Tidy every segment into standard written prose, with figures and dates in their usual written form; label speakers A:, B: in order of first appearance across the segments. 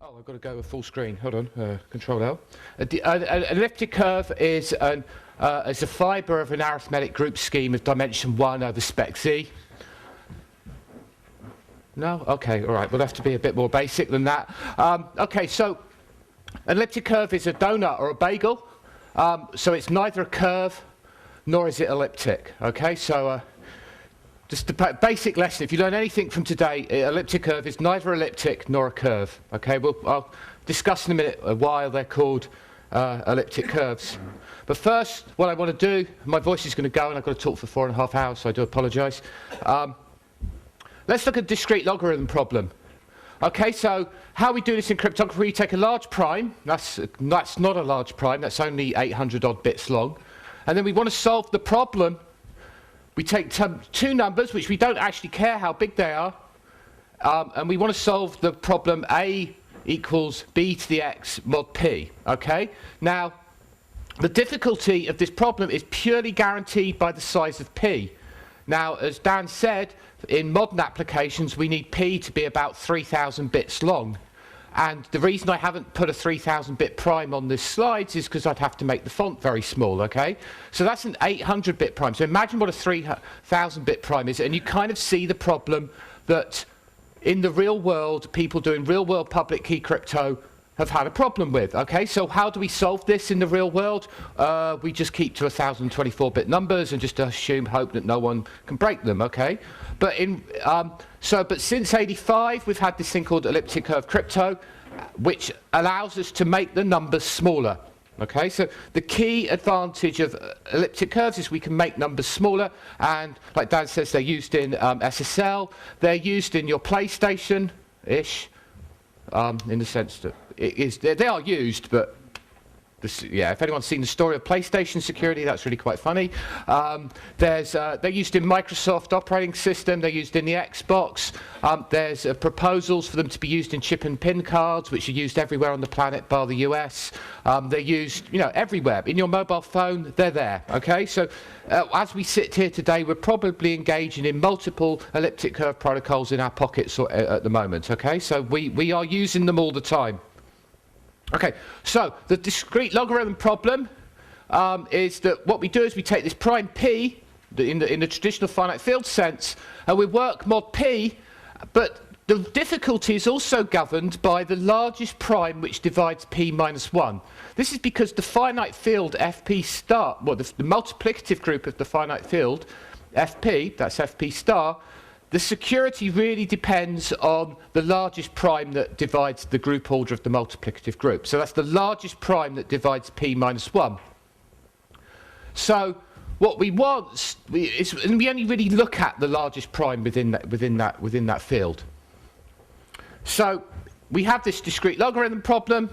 A: Oh, I've got to go with full screen. Hold on. Control L. An elliptic curve is a fibre of an arithmetic group scheme of dimension 1 over spec Z. No? OK, all right. We'll have to be a bit more basic than that. OK, so an elliptic curve is a donut or a bagel. So it's neither a curve nor is it elliptic. OK, so just the basic lesson. If you learn anything from today, elliptic curve is neither elliptic nor a curve. OK, I'll discuss in a minute why they're called elliptic curves. But first, what I want to do, my voice is going to go, and I've got to talk for 4.5 hours, so I do apologise. Let's look at a discrete logarithm problem. OK, so how we do this in cryptography, we take a large prime. That's not a large prime. That's only 800 odd bits long. And then we want to solve the problem. We take two numbers, which we don't actually care how big they are, and we want to solve the problem A equals b to the x mod p. Okay? Now, the difficulty of this problem is purely guaranteed by the size of p. Now, as Dan said, in modern applications, we need p to be about 3,000 bits long. And the reason I haven't put a 3,000-bit prime on this slide is because I'd have to make the font very small, okay? So that's an 800-bit prime. So imagine what a 3,000-bit prime is, and you kind of see the problem that in the real world, people doing real-world public key crypto have had a problem with, okay? So how do we solve this in the real world? We just keep to 1,024-bit numbers and just assume, hope that no one can break them, okay? But but since '85, we've had this thing called elliptic curve crypto, which allows us to make the numbers smaller. Okay, so the key advantage of elliptic curves is we can make numbers smaller, and like Dan says, they're used in SSL, they're used in your PlayStation-ish, in the sense that they are used, but yeah, if anyone's seen the story of PlayStation security, that's really quite funny. They're used in Microsoft operating system, they're used in the Xbox. There's proposals for them to be used in chip and pin cards, which are used everywhere on the planet, bar the US. They're used, everywhere. In your mobile phone, they're there. Okay, so as we sit here today, we're probably engaging in multiple elliptic curve protocols in our pockets at the moment. Okay, so we are using them all the time. Okay, so the discrete logarithm problem is that what we do is we take this prime p, in the traditional finite field sense, and we work mod p, but the difficulty is also governed by the largest prime which divides p minus 1. This is because the finite field fp star, well, the multiplicative group of the finite field, fp, that's fp star, the security really depends on the largest prime that divides the group order of the multiplicative group. So that's the largest prime that divides p minus 1. So what we want is, and we only really look at the largest prime within that field. So we have this discrete logarithm problem,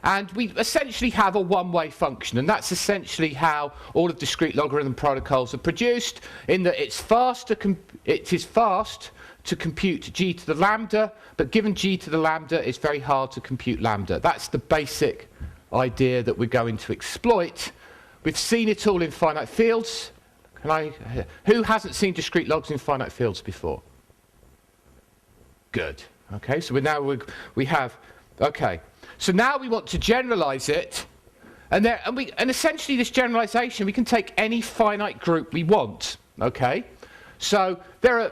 A: and we essentially have a one-way function, and that's essentially how all of discrete logarithm protocols are produced, in that it is fast to compute g to the lambda, but given g to the lambda, it's very hard to compute lambda. That's the basic idea that we're going to exploit. We've seen it all in finite fields. Who hasn't seen discrete logs in finite fields before? Good. Okay, so we have, okay. So now we want to generalize it, and essentially this generalization, we can take any finite group we want, okay? So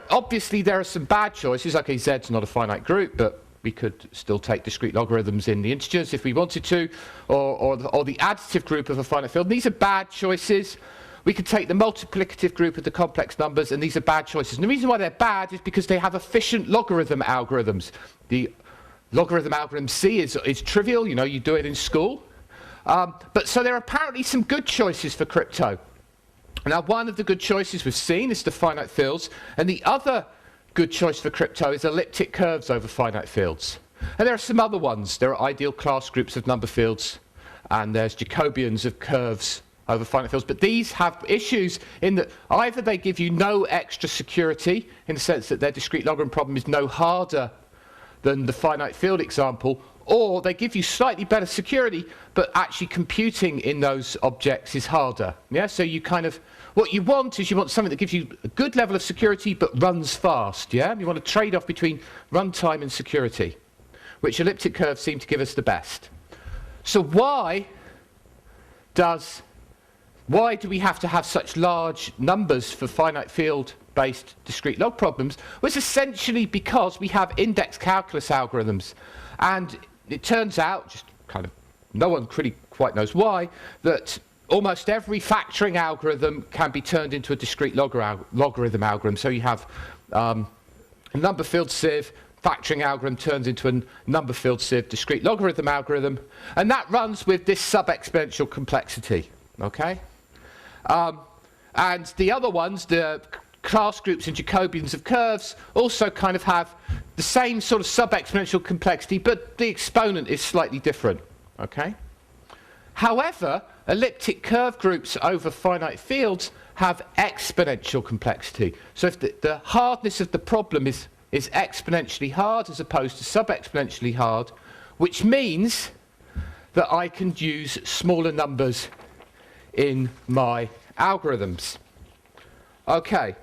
A: obviously there are some bad choices. Okay, Z's not a finite group, but we could still take discrete logarithms in the integers if we wanted to, or the additive group of a finite field. And these are bad choices. We could take the multiplicative group of the complex numbers, and these are bad choices. And the reason why they're bad is because they have efficient logarithm algorithms. The logarithm algorithm C is trivial, you do it in school. But so there are apparently some good choices for crypto. Now, one of the good choices we've seen is the finite fields, and the other good choice for crypto is elliptic curves over finite fields. And there are some other ones. There are ideal class groups of number fields, and there's Jacobians of curves over finite fields. But these have issues in that either they give you no extra security, in the sense that their discrete logarithm problem is no harder than the finite field example, or they give you slightly better security, but actually computing in those objects is harder. Yeah, so what you want is something that gives you a good level of security, but runs fast. Yeah, you want a trade-off between runtime and security. which elliptic curves seem to give us the best. So why do we have to have such large numbers for finite field-based discrete log problems? Well, it's essentially because we have index calculus algorithms. And it turns out, just kind of, no one really quite knows why, that almost every factoring algorithm can be turned into a discrete logarithm algorithm. So you have a number field sieve, factoring algorithm turns into a number field sieve discrete logarithm algorithm, and that runs with this sub-exponential complexity, okay? And the other ones, the class groups and Jacobians of curves, also kind of have the same sort of sub-exponential complexity, but the exponent is slightly different, okay? However, elliptic curve groups over finite fields have exponential complexity. So if the hardness of the problem is exponentially hard as opposed to sub-exponentially hard, which means that I can use smaller numbers in my algorithms. Okay,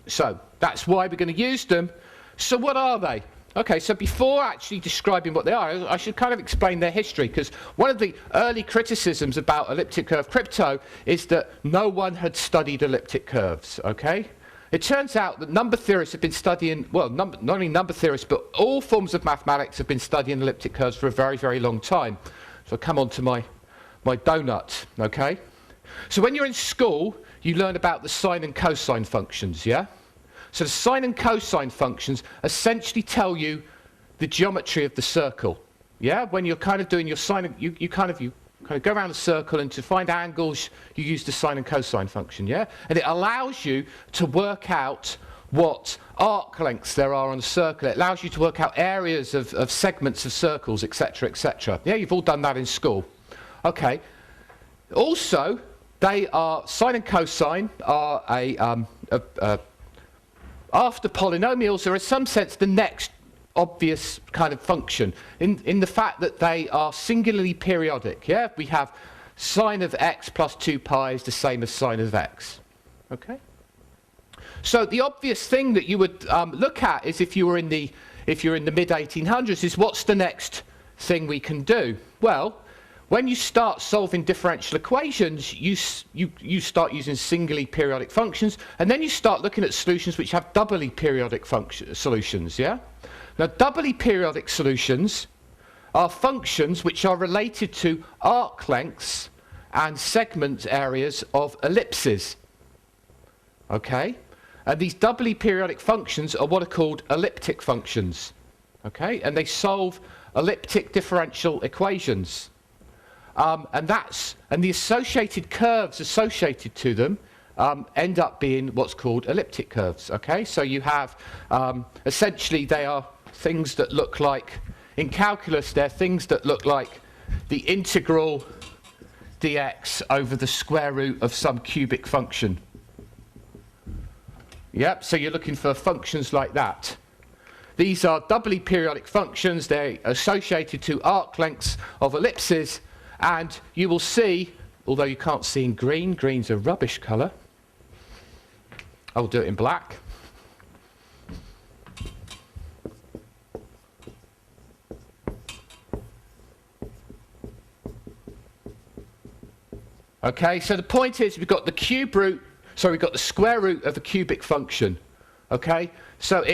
A: so that's why we're going to use them. So what are they? Okay, so before actually describing what they are, I should kind of explain their history, because one of the early criticisms about elliptic curve crypto is that no one had studied elliptic curves, okay? It turns out that number theorists have been studying, well, not only number theorists, but all forms of mathematics have been studying elliptic curves for a very, very long time. So I'll come on to my donut, okay? So when you're in school, you learn about the sine and cosine functions, yeah? So the sine and cosine functions essentially tell you the geometry of the circle, yeah? When you're kind of doing your sine, you kind of go around a circle, and to find angles, you use the sine and cosine function, yeah? And it allows you to work out what arc lengths there are on a circle. It allows you to work out areas of segments of circles, etc., etc. Yeah, you've all done that in school. Okay. Also, sine and cosine are after polynomials, are in some sense the next obvious kind of function in the fact that they are singularly periodic. Yeah, we have sine of x plus 2 pi is the same as sine of x. Okay. So the obvious thing that you would look at is if you're in the mid 1800s is what's the next thing we can do? Well, when you start solving differential equations, you start using singly periodic functions, and then you start looking at solutions which have doubly periodic solutions, yeah? Now, doubly periodic solutions are functions which are related to arc lengths and segment areas of ellipses, okay? And these doubly periodic functions are what are called elliptic functions, okay? And they solve elliptic differential equations. And the associated curves associated to them end up being what's called elliptic curves, okay? So you have, essentially they are things that look like, in calculus, they're things that look like the integral dx over the square root of some cubic function. Yep, so you're looking for functions like that. These are doubly periodic functions. They're associated to arc lengths of ellipses. And you will see, although you can't see in green, green's a rubbish colour. I'll do it in black. Okay, so the point is we've got the we've got the square root of a cubic function. Okay, so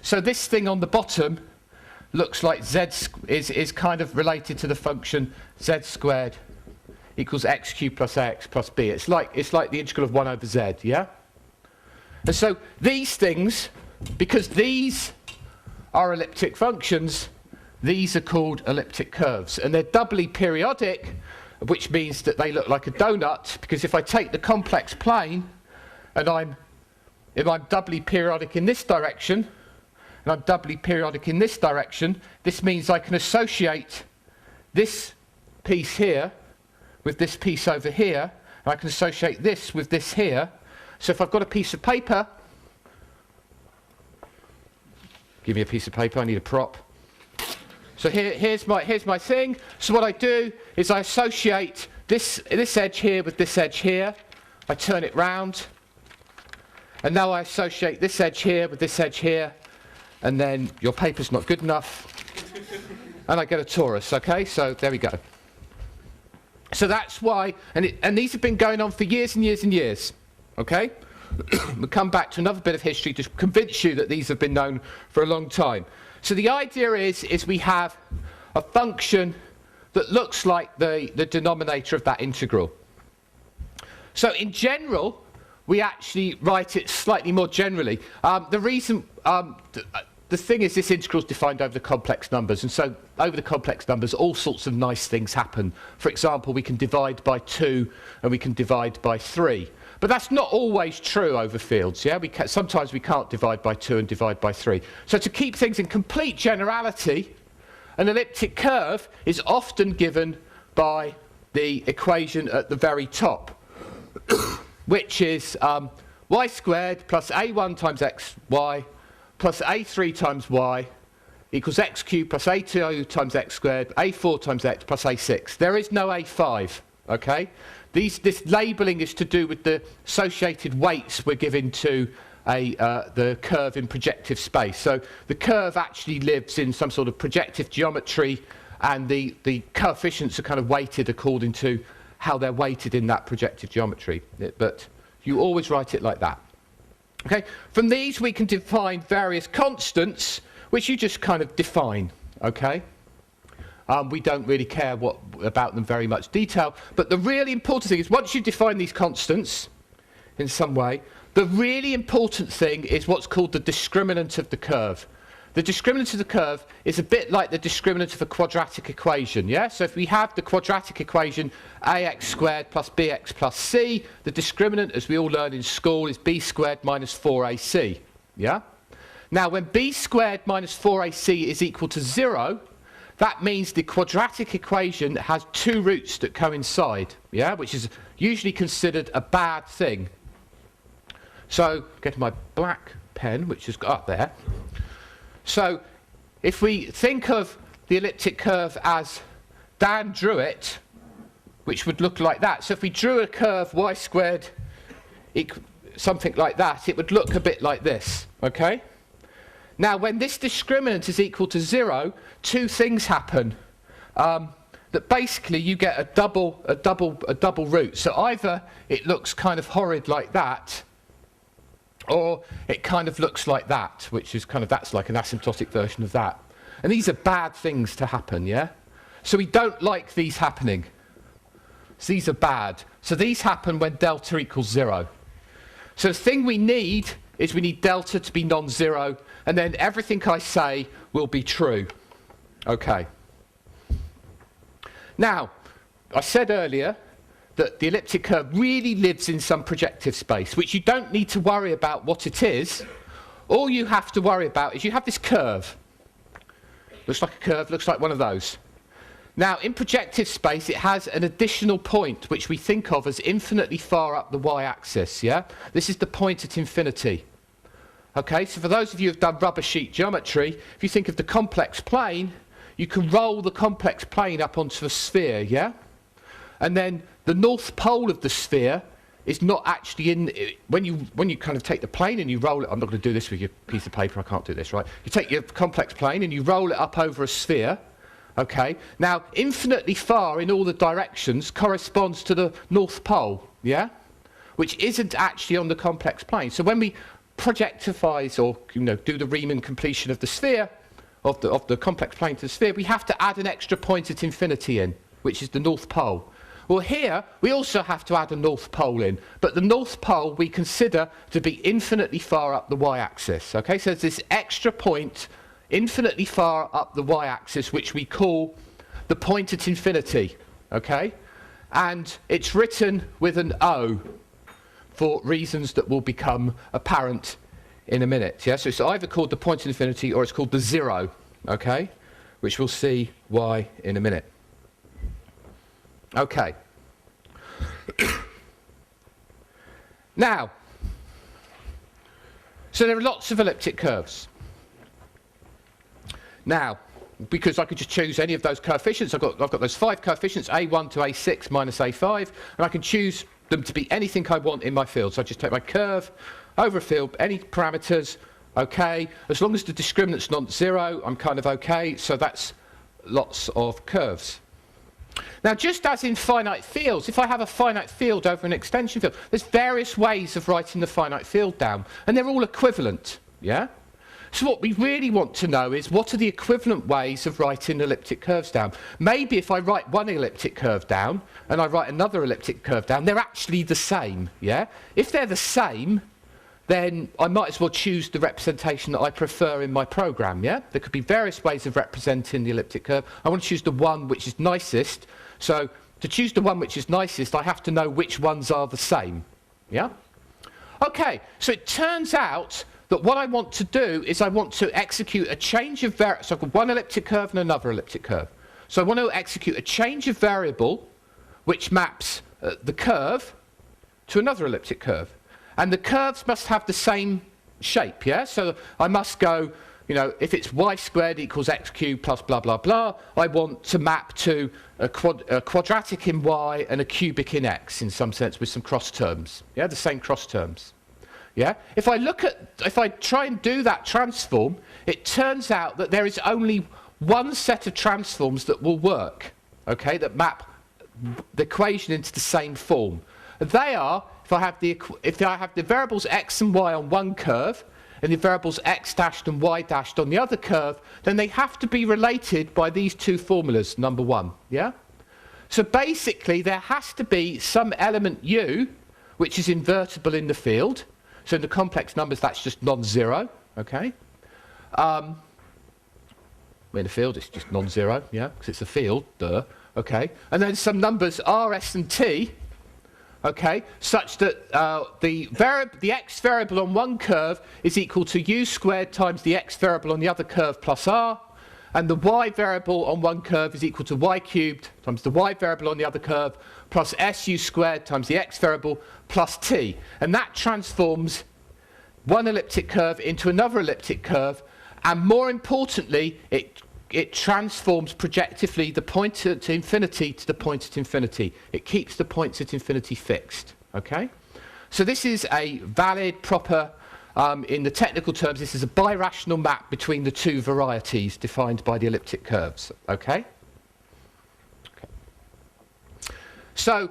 A: so this thing on the bottom looks like z is kind of related to the function z squared equals x cubed plus ax plus b. It's like the integral of 1 over z, yeah? And so these things, because these are elliptic functions, these are called elliptic curves. And they're doubly periodic, which means that they look like a donut, because if I take the complex plane and if I'm doubly periodic in this direction, and I'm doubly periodic in this direction, this means I can associate this piece here with this piece over here, and I can associate this with this here. So if I've got a piece of paper, give me a piece of paper, I need a prop. So here's my thing. So what I do is I associate this edge here with this edge here. I turn it round, and now I associate this edge here with this edge here. And then your paper's not good enough. and I get a torus, okay? So there we go. So that's why, and these have been going on for years and years and years, okay? We'll come back to another bit of history to convince you that these have been known for a long time. So the idea is we have a function that looks like the denominator of that integral. So in general, we actually write it slightly more generally. The reason, the thing is, this integral is defined over the complex numbers, and so over the complex numbers, all sorts of nice things happen. For example, we can divide by 2, and we can divide by 3. But that's not always true over fields, yeah? Sometimes we can't divide by 2 and divide by 3. So to keep things in complete generality, an elliptic curve is often given by the equation at the very top, which is y squared plus a1 times xy plus a3 times y equals x cubed plus a2 times x squared, a4 times x plus a6. There is no a5, okay? This labelling is to do with the associated weights we're giving to the curve in projective space. So the curve actually lives in some sort of projective geometry, and the coefficients are kind of weighted according to how they're weighted in that projective geometry. But you always write it like that. Okay? From these we can define various constants, which you just kind of define. Okay? We don't really care about them very much detail, but the really important thing is once you define these constants in some way, the really important thing is what's called the discriminant of the curve. The discriminant of the curve is a bit like the discriminant of a quadratic equation, yeah? So if we have the quadratic equation ax squared plus bx plus c, the discriminant, as we all learn in school, is b squared minus 4ac, yeah? Now, when b squared minus 4ac is equal to 0, that means the quadratic equation has 2 roots that coincide, yeah? Which is usually considered a bad thing. So, get my black pen, which has got up there. So, if we think of the elliptic curve as Dan drew it, which would look like that. So if we drew a curve y squared, something like that, it would look a bit like this, okay? Now, when this discriminant is equal to 0, 2 things happen. That basically you get a double root. So either it looks kind of horrid like that, or it kind of looks like that, which is kind of, that's like an asymptotic version of that. And these are bad things to happen, yeah? So we don't like these happening. So these are bad. So these happen when delta equals 0. So the thing we need is we need delta to be non-zero, and then everything I say will be true. Okay. Now, I said earlier that the elliptic curve really lives in some projective space, which you don't need to worry about what it is. All you have to worry about is you have this curve. Looks like a curve, looks like one of those. Now, in projective space, it has an additional point, which we think of as infinitely far up the y-axis, yeah? This is the point at infinity. Okay, so for those of you who have done rubber sheet geometry, if you think of the complex plane, you can roll the complex plane up onto a sphere, yeah? And then the north pole of the sphere is not actually in, when you kind of take the plane and you roll it, I'm not going to do this with your piece of paper, I can't do this, right? You take your complex plane and you roll it up over a sphere, okay? Now, infinitely far in all the directions corresponds to the north pole, yeah? Which isn't actually on the complex plane. So when we projectivize or, you know, do the Riemann completion of the sphere, of the complex plane to the sphere, we have to add an extra point at infinity in, which is the north pole. Well, here, we also have to add a north pole in, but the north pole we consider to be infinitely far up the y-axis, okay? So there's this extra point infinitely far up the y-axis, which we call the point at infinity, okay? And it's written with an O for reasons that will become apparent in a minute, yeah? So it's either called the point at infinity or it's called the 0, okay? Which we'll see why in a minute. Okay. Now, so there are lots of elliptic curves. Now, because I could just choose any of those coefficients, I've got those 5 coefficients, A1 to A6 minus A5, and I can choose them to be anything I want in my field. So I just take my curve over a field, any parameters, okay. As long as the discriminant's not 0, I'm kind of okay. So that's lots of curves. Now, just as in finite fields, if I have a finite field over an extension field, there's various ways of writing the finite field down, and they're all equivalent, yeah? So what we really want to know is what are the equivalent ways of writing elliptic curves down. Maybe if I write one elliptic curve down and I write another elliptic curve down, they're actually the same, yeah? If they're the same, then I might as well choose the representation that I prefer in my program, yeah? There could be various ways of representing the elliptic curve. I want to choose the one which is nicest. So to choose the one which is nicest, I have to know which ones are the same, yeah? Okay, so it turns out that what I want to do is I want to execute a change of variable. So I've got one elliptic curve and another elliptic curve. So I want to execute a change of variable which maps the curve to another elliptic curve. And the curves must have the same shape, yeah? So I must go, you know, if it's y squared equals x cubed plus blah, blah, blah, I want to map to a quadratic in y and a cubic in x, in some sense, with some cross terms, yeah? The same cross terms. Yeah? If I try and do that transform, it turns out that there is only one set of transforms that will work, okay, that map the equation into the same form. They are, if I have the variables x and y on one curve, and the variables x dashed and y dashed on the other curve, then they have to be related by these two formulas, number one, yeah? So basically, there has to be some element u, which is invertible in the field. So in the complex numbers, that's just non-zero, okay? In the field, it's just non-zero, yeah, because it's a field, duh, okay? And then some numbers r, s, and t, okay, such that the x variable on one curve is equal to u squared times the x variable on the other curve plus r, and the y variable on one curve is equal to y cubed times the y variable on the other curve plus su squared times the x variable plus t. And that transforms one elliptic curve into another elliptic curve, and more importantly, it transforms projectively the point at infinity to the point at infinity. It keeps the points at infinity fixed, okay? So this is a valid, proper, in the technical terms, this is a birational map between the two varieties defined by the elliptic curves, okay? So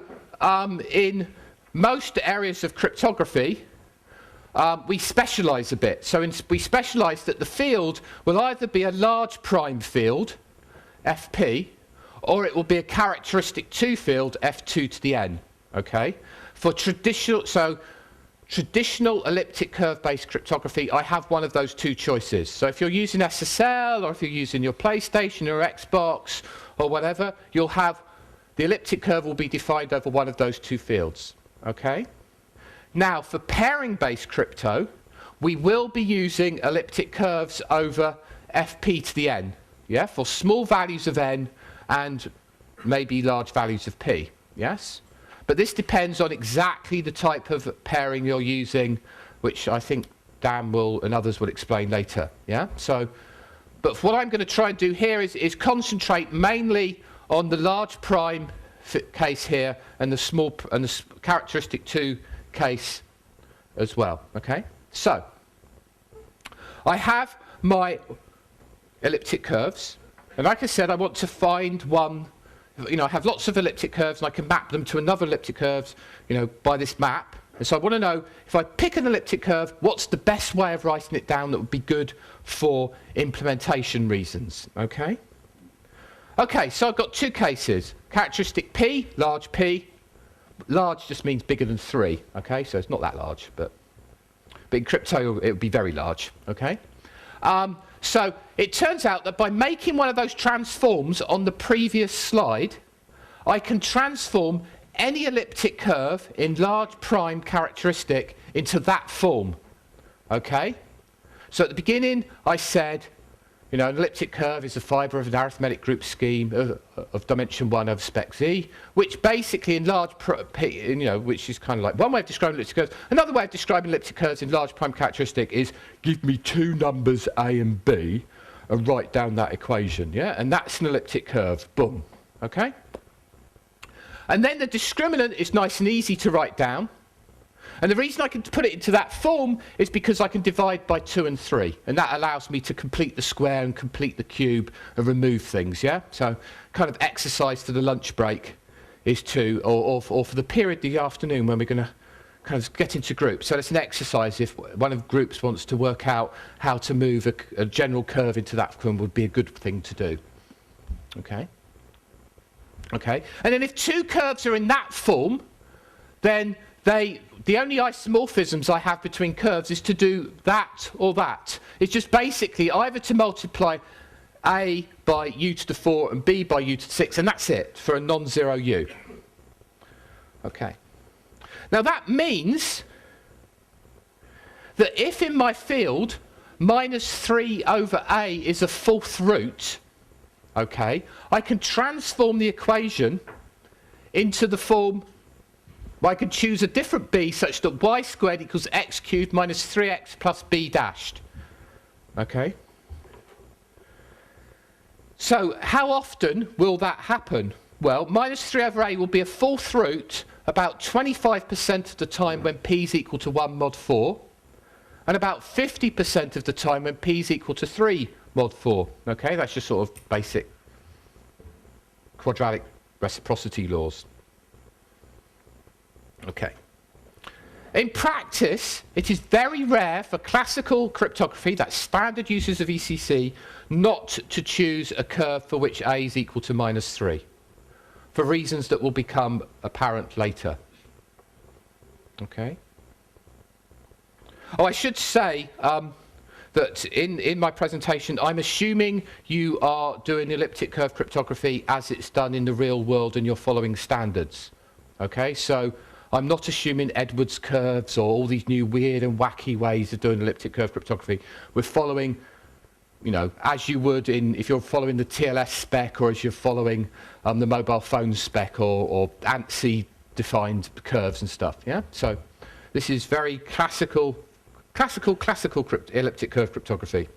A: in most areas of cryptography, we specialize a bit. So we specialize that the field will either be a large prime field, fp, or it will be a characteristic 2 field, f2 to the n, okay? For traditional elliptic curve-based cryptography, I have one of those two choices. So if you're using SSL, or if you're using your PlayStation or Xbox or whatever, you'll have the elliptic curve will be defined over one of those two fields, okay? Now, for pairing-based crypto, we will be using elliptic curves over fp to the n, yeah, for small values of n and maybe large values of p, yes? But this depends on exactly the type of pairing you're using, which I think Dan will and others will explain later, yeah? So, but what I'm going to try and do here is concentrate mainly on the large prime case here and the small and the characteristic 2 case as well, okay? So, I have my elliptic curves, and like I said, I want to find one, you know, I have lots of elliptic curves and I can map them to another elliptic curves, you know, by this map. And so I want to know, if I pick an elliptic curve, what's the best way of writing it down that would be good for implementation reasons, okay? Okay, so I've got two cases. Characteristic P, large just means bigger than 3, okay? So it's not that large, but in crypto it would be very large, okay? So it turns out that by making one of those transforms on the previous slide, I can transform any elliptic curve in large prime characteristic into that form, okay? So at the beginning I said, you know, an elliptic curve is a fibre of an arithmetic group scheme of dimension 1 over spec z, which basically in large, you know, which is kind of like one way of describing elliptic curves. Another way of describing elliptic curves in large prime characteristic is give me two numbers a and b and write down that equation, yeah? And that's an elliptic curve, boom, okay? And then the discriminant is nice and easy to write down. And the reason I can put it into that form is because I can divide by 2 and 3. And that allows me to complete the square and complete the cube and remove things, yeah? So kind of exercise for the lunch break is to, or for the period of the afternoon when we're going to kind of get into groups. So it's an exercise if one of the groups wants to work out how to move a general curve into that form would be a good thing to do. Okay? Okay. And then if two curves are in that form, then the only isomorphisms I have between curves is to do that or that. It's just basically either to multiply a by u to the 4 and b by u to the 6, and that's it for a non-zero u. Okay. Now that means that if in my field minus 3 over a is a fourth root, okay, I can transform the equation into the form, I can choose a different b such that y squared equals x cubed minus 3x plus b dashed. Okay? So how often will that happen? Well, minus 3 over a will be a fourth root about 25% of the time when p is equal to 1 mod 4, and about 50% of the time when p is equal to 3 mod 4. Okay, that's just sort of basic quadratic reciprocity laws. Okay. In practice, it is very rare for classical cryptography, that's standard uses of ECC, not to choose a curve for which a is equal to minus 3, for reasons that will become apparent later. Okay. Oh, I should say that in my presentation, I'm assuming you are doing elliptic curve cryptography as it's done in the real world and you're following standards. Okay, so I'm not assuming Edwards curves or all these new weird and wacky ways of doing elliptic curve cryptography. We're following, you know, as you would if you're following the TLS spec or as you're following the mobile phone spec or ANSI defined curves and stuff, yeah? So this is very classical elliptic curve cryptography. Is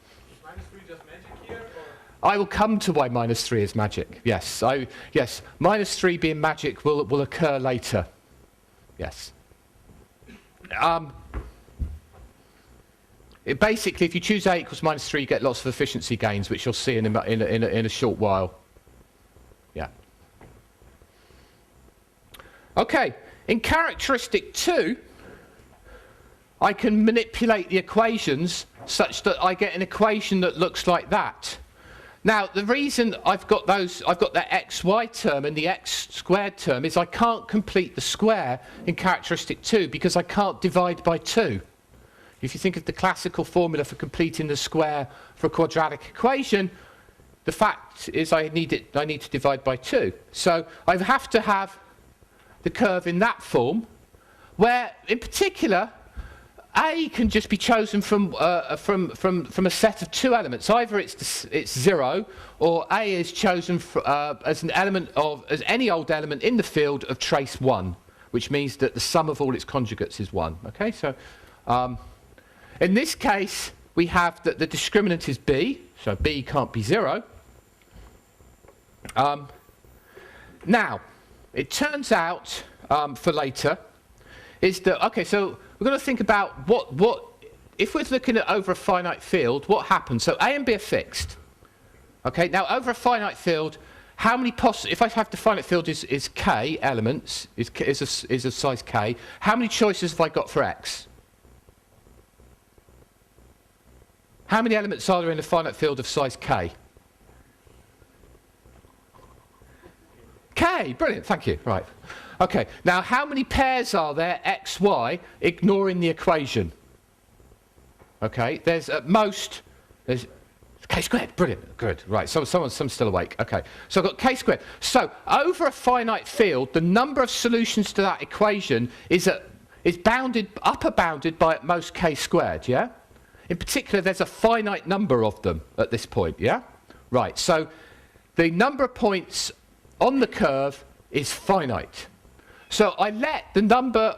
A: minus 3 just magic here? Or? I will come to why minus 3 is magic, yes. Yes, minus 3 being magic will occur later. Yes. Basically, if you choose a equals minus 3, you get lots of efficiency gains, which you'll see in a short while. Yeah. Okay. In characteristic 2, I can manipulate the equations such that I get an equation that looks like that. Now, the reason I've got the xy term and the x squared term is I can't complete the square in characteristic 2 because I can't divide by 2. If you think of the classical formula for completing the square for a quadratic equation, the fact is I need to divide by 2. So I have to have the curve in that form, where in particular a can just be chosen from a set of two elements. Either it's 0, or a is chosen as any old element in the field of trace 1, which means that the sum of all its conjugates is 1. Okay, so in this case we have that the discriminant is b, so b can't be 0. Now it turns out for later is that, okay, so we're going to think about what if we're looking at over a finite field, what happens? So a and b are fixed. Okay, now over a finite field, how many if I have the finite field is k elements, is of size k, how many choices have I got for x? How many elements are there in a finite field of size k? K, brilliant, thank you, right. Okay, now how many pairs are there, x, y, ignoring the equation? Okay, there's at most, there's k squared, brilliant, good, right, so someone's still awake, okay. So I've got k squared. So over a finite field, the number of solutions to that equation is upper bounded by at most k squared, yeah? In particular, there's a finite number of them at this point, yeah? Right, so the number of points on the curve is finite. So I let the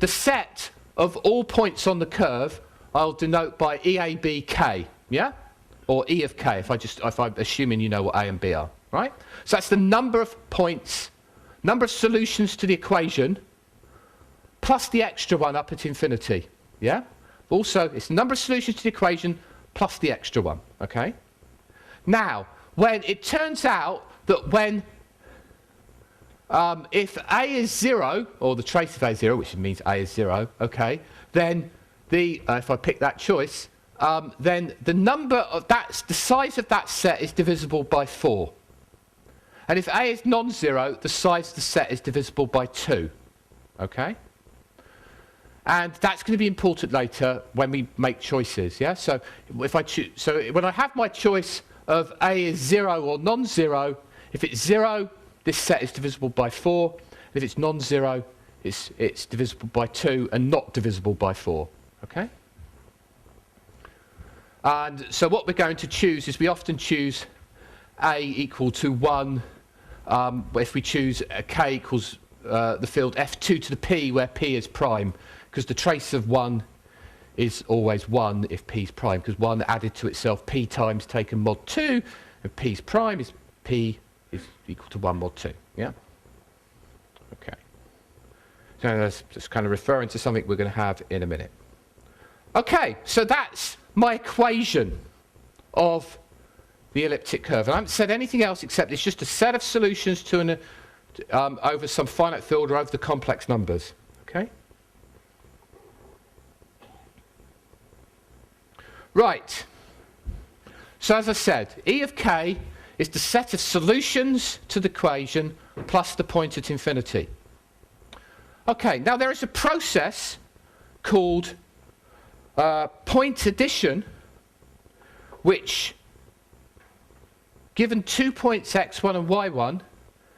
A: set of all points on the curve, I'll denote by EABK, yeah? Or E of k, if I'm assuming you know what A and B are, right? So that's the number of points, number of solutions to the equation, plus the extra one up at infinity. Yeah? Also, it's the number of solutions to the equation plus the extra one. Okay? Now, when it turns out that when if A is 0, or the trace of A is 0, which means A is 0, okay, then if I pick that choice, then the number of the size of that set is divisible by 4. And if A is non-zero, the size of the set is divisible by 2. Okay? And that's going to be important later when we make choices, yeah? So if I choose, so when I have my choice of A is 0 or non-zero, if it's 0, this set is divisible by 4. If it's non-zero, it's divisible by 2 and not divisible by 4. Okay? And so what we're going to choose is we often choose A equal to 1. If we choose K equals the field F2 to the P, where P is prime, because the trace of 1 is always 1 if P is prime, because 1 added to itself P times taken mod 2, and P's prime is P is equal to 1 mod 2. Yeah? Okay. So that's just kind of referring to something we're going to have in a minute. Okay, so that's my equation of the elliptic curve. And I haven't said anything else except it's just a set of solutions to an over some finite field or over the complex numbers. Okay? Right. So as I said, E of k is the set of solutions to the equation plus the point at infinity. Okay, now there is a process called point addition, which, given 2 points x1 and y1,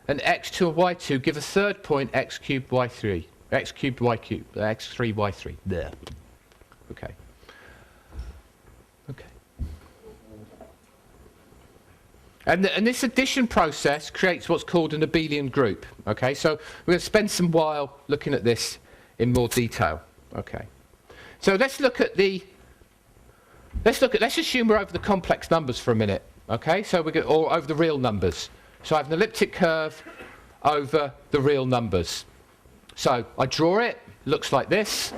A: and x2 and y2, give a third point x cubed y3, x cubed y cubed, x3 y3. There. Okay. Okay. And this addition process creates what's called an abelian group. Okay, so we're going to spend some while looking at this in more detail. Okay. So let's look at let's assume we're over the complex numbers for a minute. Okay, so or over the real numbers. So I have an elliptic curve over the real numbers. So I draw it, looks like this.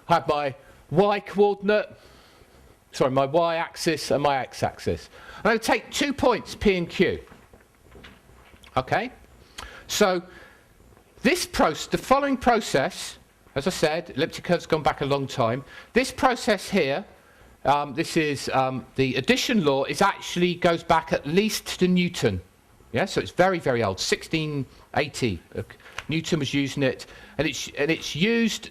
A: I have my y coordinate, sorry, my y-axis and my x-axis. I'm going to take 2 points, P and Q. Okay? So the following process, as I said, elliptic curve's gone back a long time. This process here, this is the addition law, actually goes back at least to Newton. Yeah, so it's very, very old, 1680. Newton was using it, and it's used.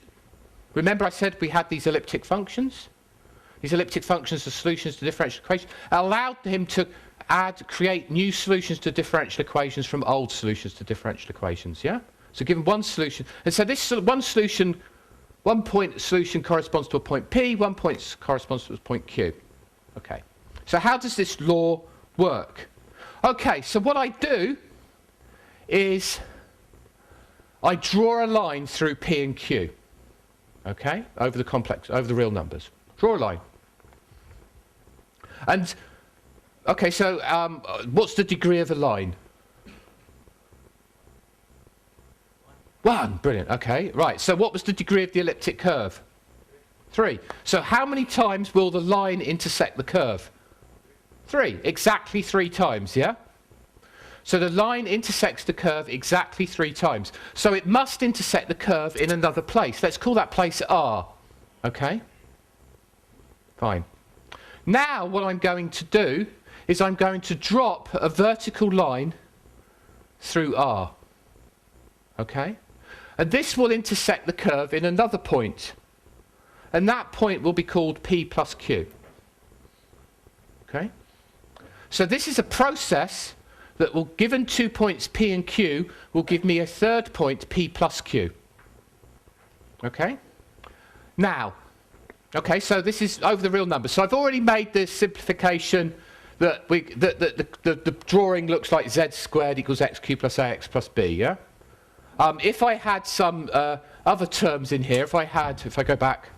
A: Remember, I said we had these elliptic functions. These elliptic functions are solutions to differential equations. It allowed him to create new solutions to differential equations from old solutions to differential equations. Yeah. So given one solution, and so this one solution. 1 point solution corresponds to a point P, 1 point corresponds to a point Q. Okay. So how does this law work? Okay, so what I do is I draw a line through P and Q. Okay? Over the real numbers. Draw a line. And, okay, so what's the degree of a line? 1, brilliant, okay, right. So what was the degree of the elliptic curve? 3. So how many times will the line intersect the curve? 3, exactly 3 times, yeah? So the line intersects the curve exactly 3 times. So it must intersect the curve in another place. Let's call that place R, okay? Fine. Now what I'm going to do is I'm going to drop a vertical line through R, okay? And this will intersect the curve in another point. And that point will be called P plus Q. Okay? So this is a process that will, given 2 points P and Q, will give me a third point P plus Q. Okay? Now, okay, so this is over the real numbers. So I've already made this simplification that the drawing looks like z squared equals x cubed plus ax plus b, yeah? If I had some other terms in here, if I go back,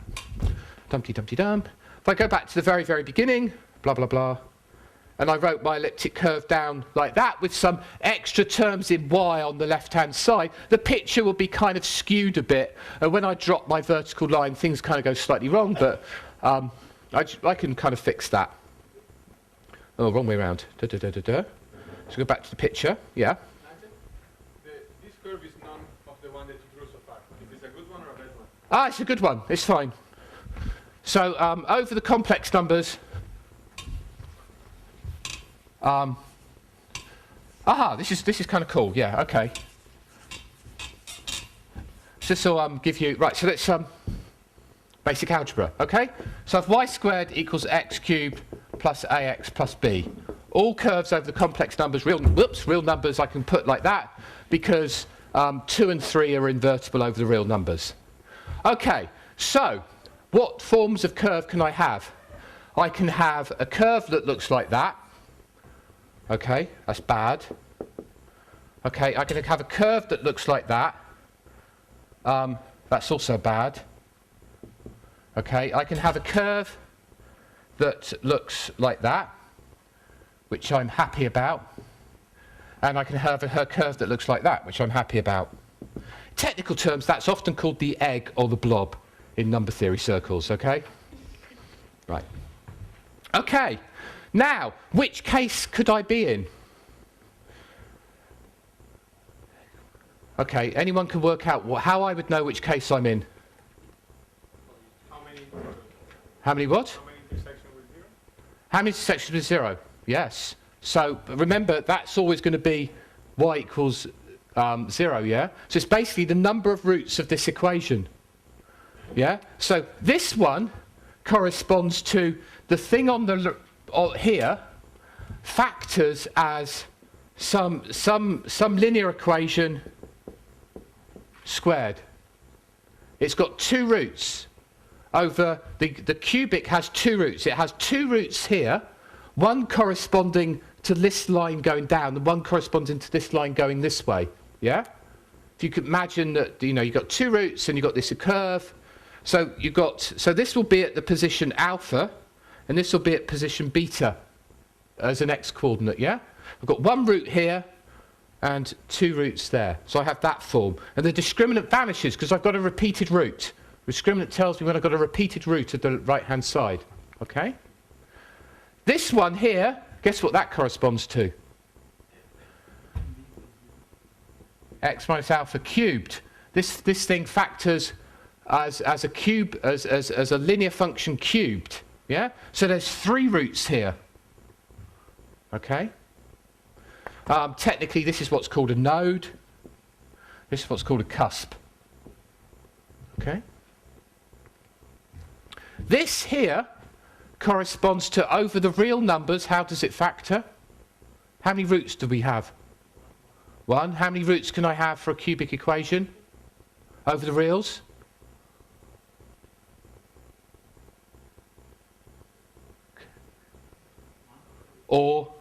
A: if I go back to the very, very beginning, blah, blah, blah, and I wrote my elliptic curve down like that with some extra terms in y on the left-hand side, the picture will be kind of skewed a bit. And when I drop my vertical line, things kind of go slightly wrong, but I can kind of fix that. Oh, wrong way around. So go back to the picture. Yeah.
B: This curve is none of the one that you drew so far. Is this a good one or a bad one?
A: Ah, it's a good one. It's fine. So over the complex numbers, this is kind of cool. Yeah. Okay. So this will give you right. So let's basic algebra. Okay. So if y squared equals x cubed plus ax plus b, all curves over the complex numbers, real numbers, I can put like that because 2 and 3 are invertible over the real numbers. Okay. So what forms of curve can I have? I can have a curve that looks like that. Okay, that's bad. Okay, I can have a curve that looks like that. That's also bad. Okay, I can have a curve that looks like that, which I'm happy about. And I can have a curve that looks like that, which I'm happy about. In technical terms, that's often called the egg or the blob in number theory circles, okay? Right. Okay, now, which case could I be in? Okay, anyone can work out how I would know which case I'm in?
B: How many?
A: How many what?
B: How many intersections with 0?
A: How many intersections with 0? Yes. So remember, that's always going to be y equals 0, yeah? So it's basically the number of roots of this equation. Yeah? So this one corresponds to the thing on the here factors as some linear equation squared. It's got 2 roots over the cubic has 2 roots. It has 2 roots here, one corresponding to this line going down and one corresponding to this line going this way. Yeah? If you could imagine that, you know, you've got 2 roots and you've got this curve. So this will be at the position alpha, and this will be at position beta as an x-coordinate, yeah? I've got 1 root here and 2 roots there. So I have that form. And the discriminant vanishes because I've got a repeated root. Discriminant tells me when I've got a repeated root at the right-hand side, okay? This one here, guess what that corresponds to? X minus alpha cubed. This thing factors as a cube, as a linear function cubed. Yeah? So there's 3 roots here. Okay? Technically, this is what's called a node. This is what's called a cusp. Okay? This here corresponds to over the real numbers. How does it factor? How many roots do we have? 1. How many roots can I have for a cubic equation over the reals? Or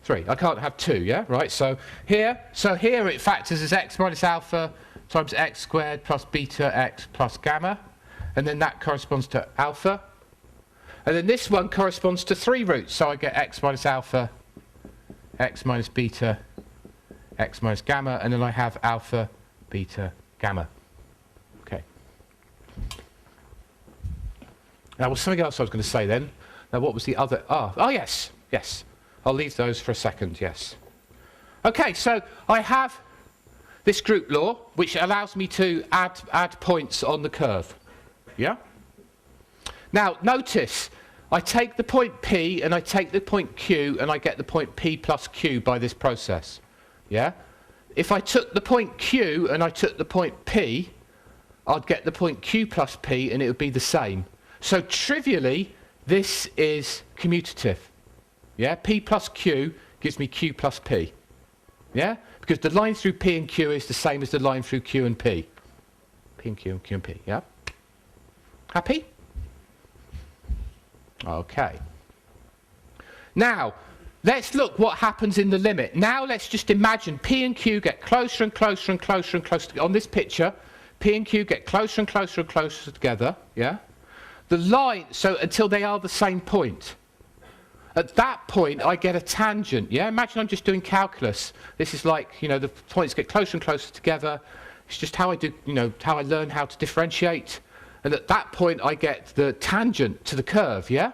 A: 3. I can't have 2, yeah? Right, so here it factors as x minus alpha times x squared plus beta x plus gamma. And then that corresponds to alpha. And then this one corresponds to 3 roots. So I get x minus alpha, x minus beta, x minus gamma. And then I have alpha, beta, gamma. Okay. Now, was something else I was going to say then. Now, what was the other? Oh, yes. Yes. I'll leave those for a second, yes. Okay, so I have this group law, which allows me to add points on the curve. Yeah? Now, notice, I take the point P and I take the point Q and I get the point P plus Q by this process. Yeah? If I took the point Q and I took the point P, I'd get the point Q plus P and it would be the same. So trivially, this is commutative. Yeah? P plus Q gives me Q plus P. Yeah? Because the line through P and Q is the same as the line through Q and P. P and Q and Q and P. Yeah? Happy? Okay. Now, let's look what happens in the limit. Now let's just imagine P and Q get closer and closer and closer and closer. On this picture, P and Q get closer and closer and closer together. Yeah? The line, so until they are the same point. At that point, I get a tangent, yeah? Imagine I'm just doing calculus. This is like, you know, the points get closer and closer together. It's just how I do, you know, how I learn how to differentiate. And at that point, I get the tangent to the curve, yeah?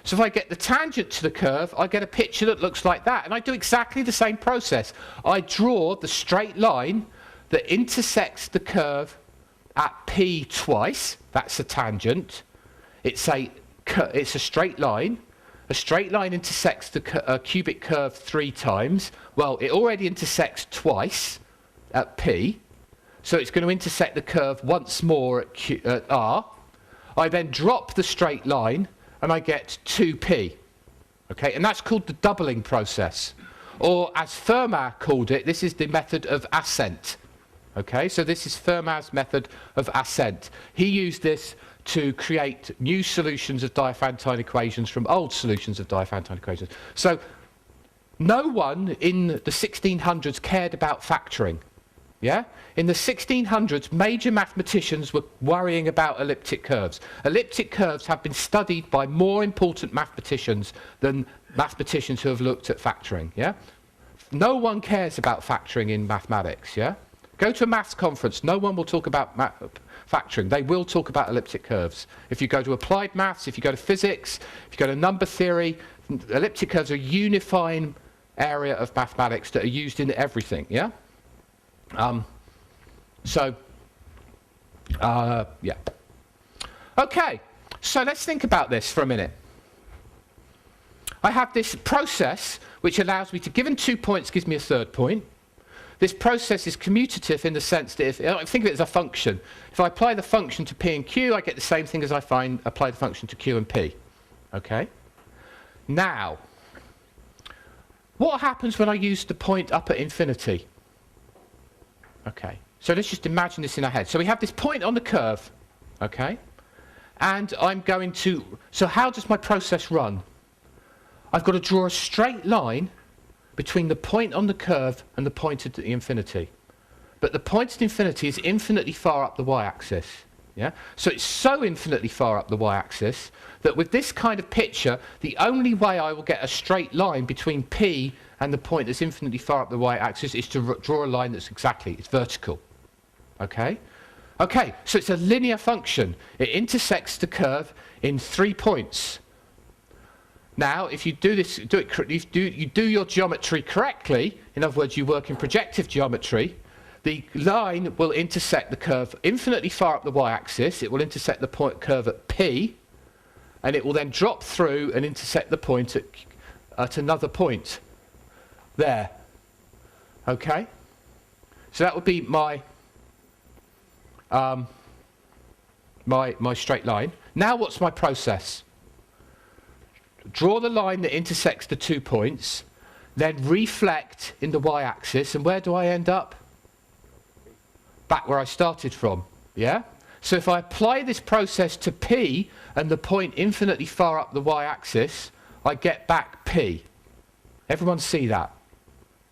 A: So if I get the tangent to the curve, I get a picture that looks like that. And I do exactly the same process. I draw the straight line that intersects the curve at P twice. That's a tangent. It's a straight line. A straight line intersects the cubic curve 3 times. Well, it already intersects twice at P. So it's going to intersect the curve once more at R. I then drop the straight line and I get 2P. Okay, and that's called the doubling process. Or as Fermat called it, this is the method of ascent. Okay, so this is Fermat's method of ascent. He used this to create new solutions of Diophantine equations from old solutions of Diophantine equations. So no one in the 1600s cared about factoring. Yeah? In the 1600s, major mathematicians were worrying about elliptic curves. Elliptic curves have been studied by more important mathematicians than mathematicians who have looked at factoring. Yeah? No one cares about factoring in mathematics. Yeah? Go to a maths conference, no one will talk about factoring. They will talk about elliptic curves. If you go to applied maths, if you go to physics, if you go to number theory, elliptic curves are a unifying area of mathematics that are used in everything. Yeah? Yeah. Okay, so let's think about this for a minute. I have this process which allows me to, given 2 points, gives me a third point. This process is commutative in the sense that think of it as a function. If I apply the function to P and Q, I get the same thing as I apply the function to Q and P. Okay? Now, what happens when I use the point up at infinity? Okay, so let's just imagine this in our head. So we have this point on the curve, okay? And I'm going to, so how does my process run? I've got to draw a straight line between the point on the curve and the point at the infinity. But the point at infinity is infinitely far up the y-axis, yeah? So it's so infinitely far up the y-axis that with this kind of picture, the only way I will get a straight line between P and the point that's infinitely far up the y-axis is to draw a line that's it's vertical. Okay? Okay, so it's a linear function. It intersects the curve in 3 points. Now, if you do this, you do your geometry correctly, in other words, you work in projective geometry, the line will intersect the curve infinitely far up the y-axis. It will intersect the curve at P, and it will then drop through and intersect the point at another point. There. Okay? So that would be my my straight line. Now what's my process? Draw the line that intersects the 2 points, then reflect in the y-axis, and where do I end up? Back where I started from. Yeah? So if I apply this process to P and the point infinitely far up the y-axis, I get back P. Everyone see that?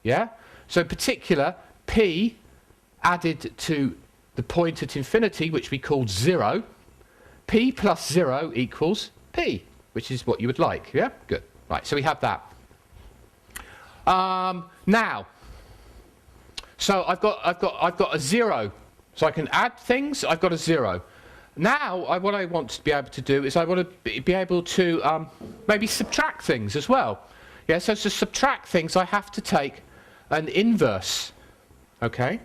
A: Yeah? So in particular, P added to the point at infinity, which we called 0, P plus 0 equals P, which is what you would like. Yeah? Good. Right, so we have that. Now, so I've got a 0. So I can add things, I've got a 0. Now, what I want to be able to do is I want to be able to maybe subtract things as well. Yeah, so to subtract things, I have to take an inverse. Okay?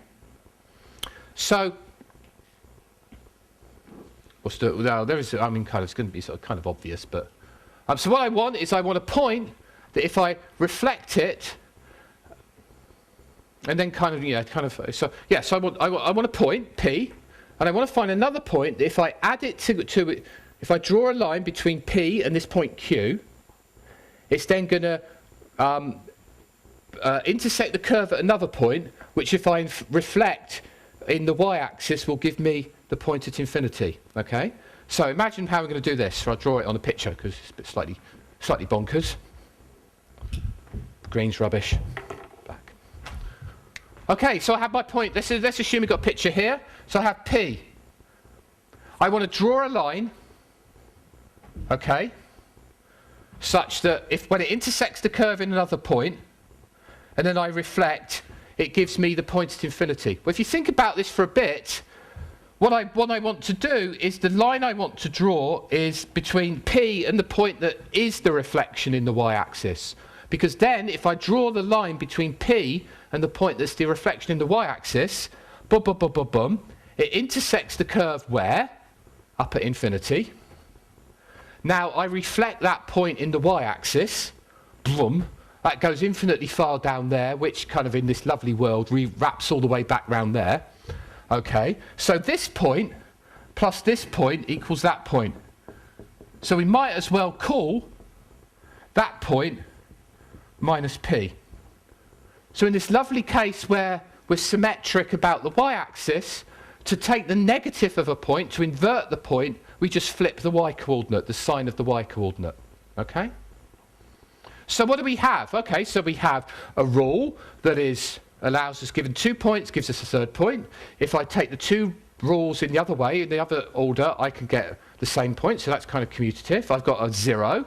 A: So, there is, I mean, it's going to be sort of kind of obvious, but so what I want is I want a point that if I reflect it, and then so I want a point P, and I want to find another point that if I add it to it, if I draw a line between P and this point Q, it's then going to intersect the curve at another point, which if I reflect in the y-axis will give me the point at infinity. Okay? So imagine how we're going to do this. So I'll draw it on a picture because it's a bit slightly bonkers. The green's rubbish. Back. Okay, so I have my point. Let's assume we've got a picture here. So I have P. I want to draw a line. Okay? such that if when it intersects the curve in another point, and then I reflect, it gives me the point at infinity. Well, if you think about this for a bit, what I want to do is the line I want to draw is between P and the point that is the reflection in the y-axis. Because then, if I draw the line between P and the point that's the reflection in the y-axis, boom, boom, boom, boom, boom, it intersects the curve where? Up at infinity. Now, I reflect that point in the y-axis, boom, that goes infinitely far down there, which kind of in this lovely world wraps all the way back round there. Okay, so this point plus this point equals that point. So we might as well call that point minus P. So in this lovely case where we're symmetric about the y-axis, to take the negative of a point, to invert the point, we just flip the y-coordinate, the sign of the y-coordinate. Okay? So what do we have? Okay, so we have a rule that allows us, given 2 points, gives us a third point. If I take the two rules in the other way, in the other order, I can get the same point, so that's kind of commutative. I've got a 0.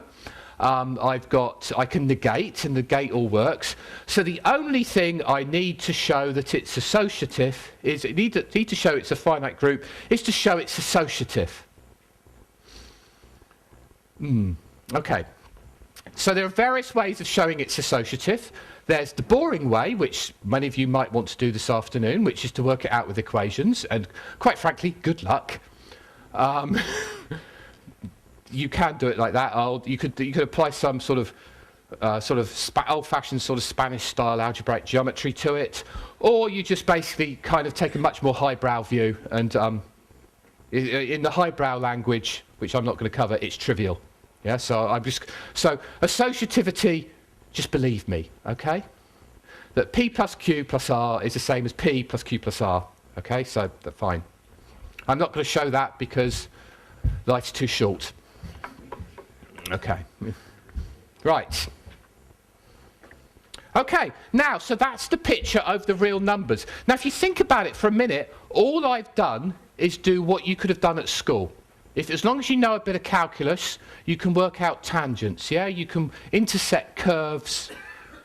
A: I can negate, and negate all works. So the only thing I need to show that it's associative is, need to show it's a finite group, is to show it's associative. Okay. So there are various ways of showing it's associative. There's the boring way, which many of you might want to do this afternoon, which is to work it out with equations, and quite frankly, good luck. You can do it like that. You could apply some sort of old-fashioned sort of Spanish-style algebraic geometry to it, or you just basically kind of take a much more highbrow view, and in the highbrow language, which I'm not going to cover, it's trivial. Yeah. So associativity. Just believe me, okay? That P plus Q plus R is the same as P plus Q plus R. Okay, so fine. I'm not going to show that because life's too short. Okay. Right. Okay, now, so that's the picture of the real numbers. Now, if you think about it for a minute, all I've done is do what you could have done at school. As long as you know a bit of calculus, you can work out tangents, yeah? You can intersect curves,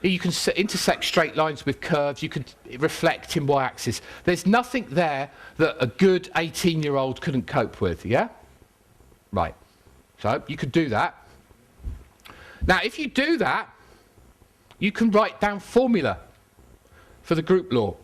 A: you can intersect straight lines with curves, you could reflect in y-axis. There's nothing there that a good 18-year-old couldn't cope with, yeah? Right, so you could do that. Now, if you do that, you can write down formula for the group law,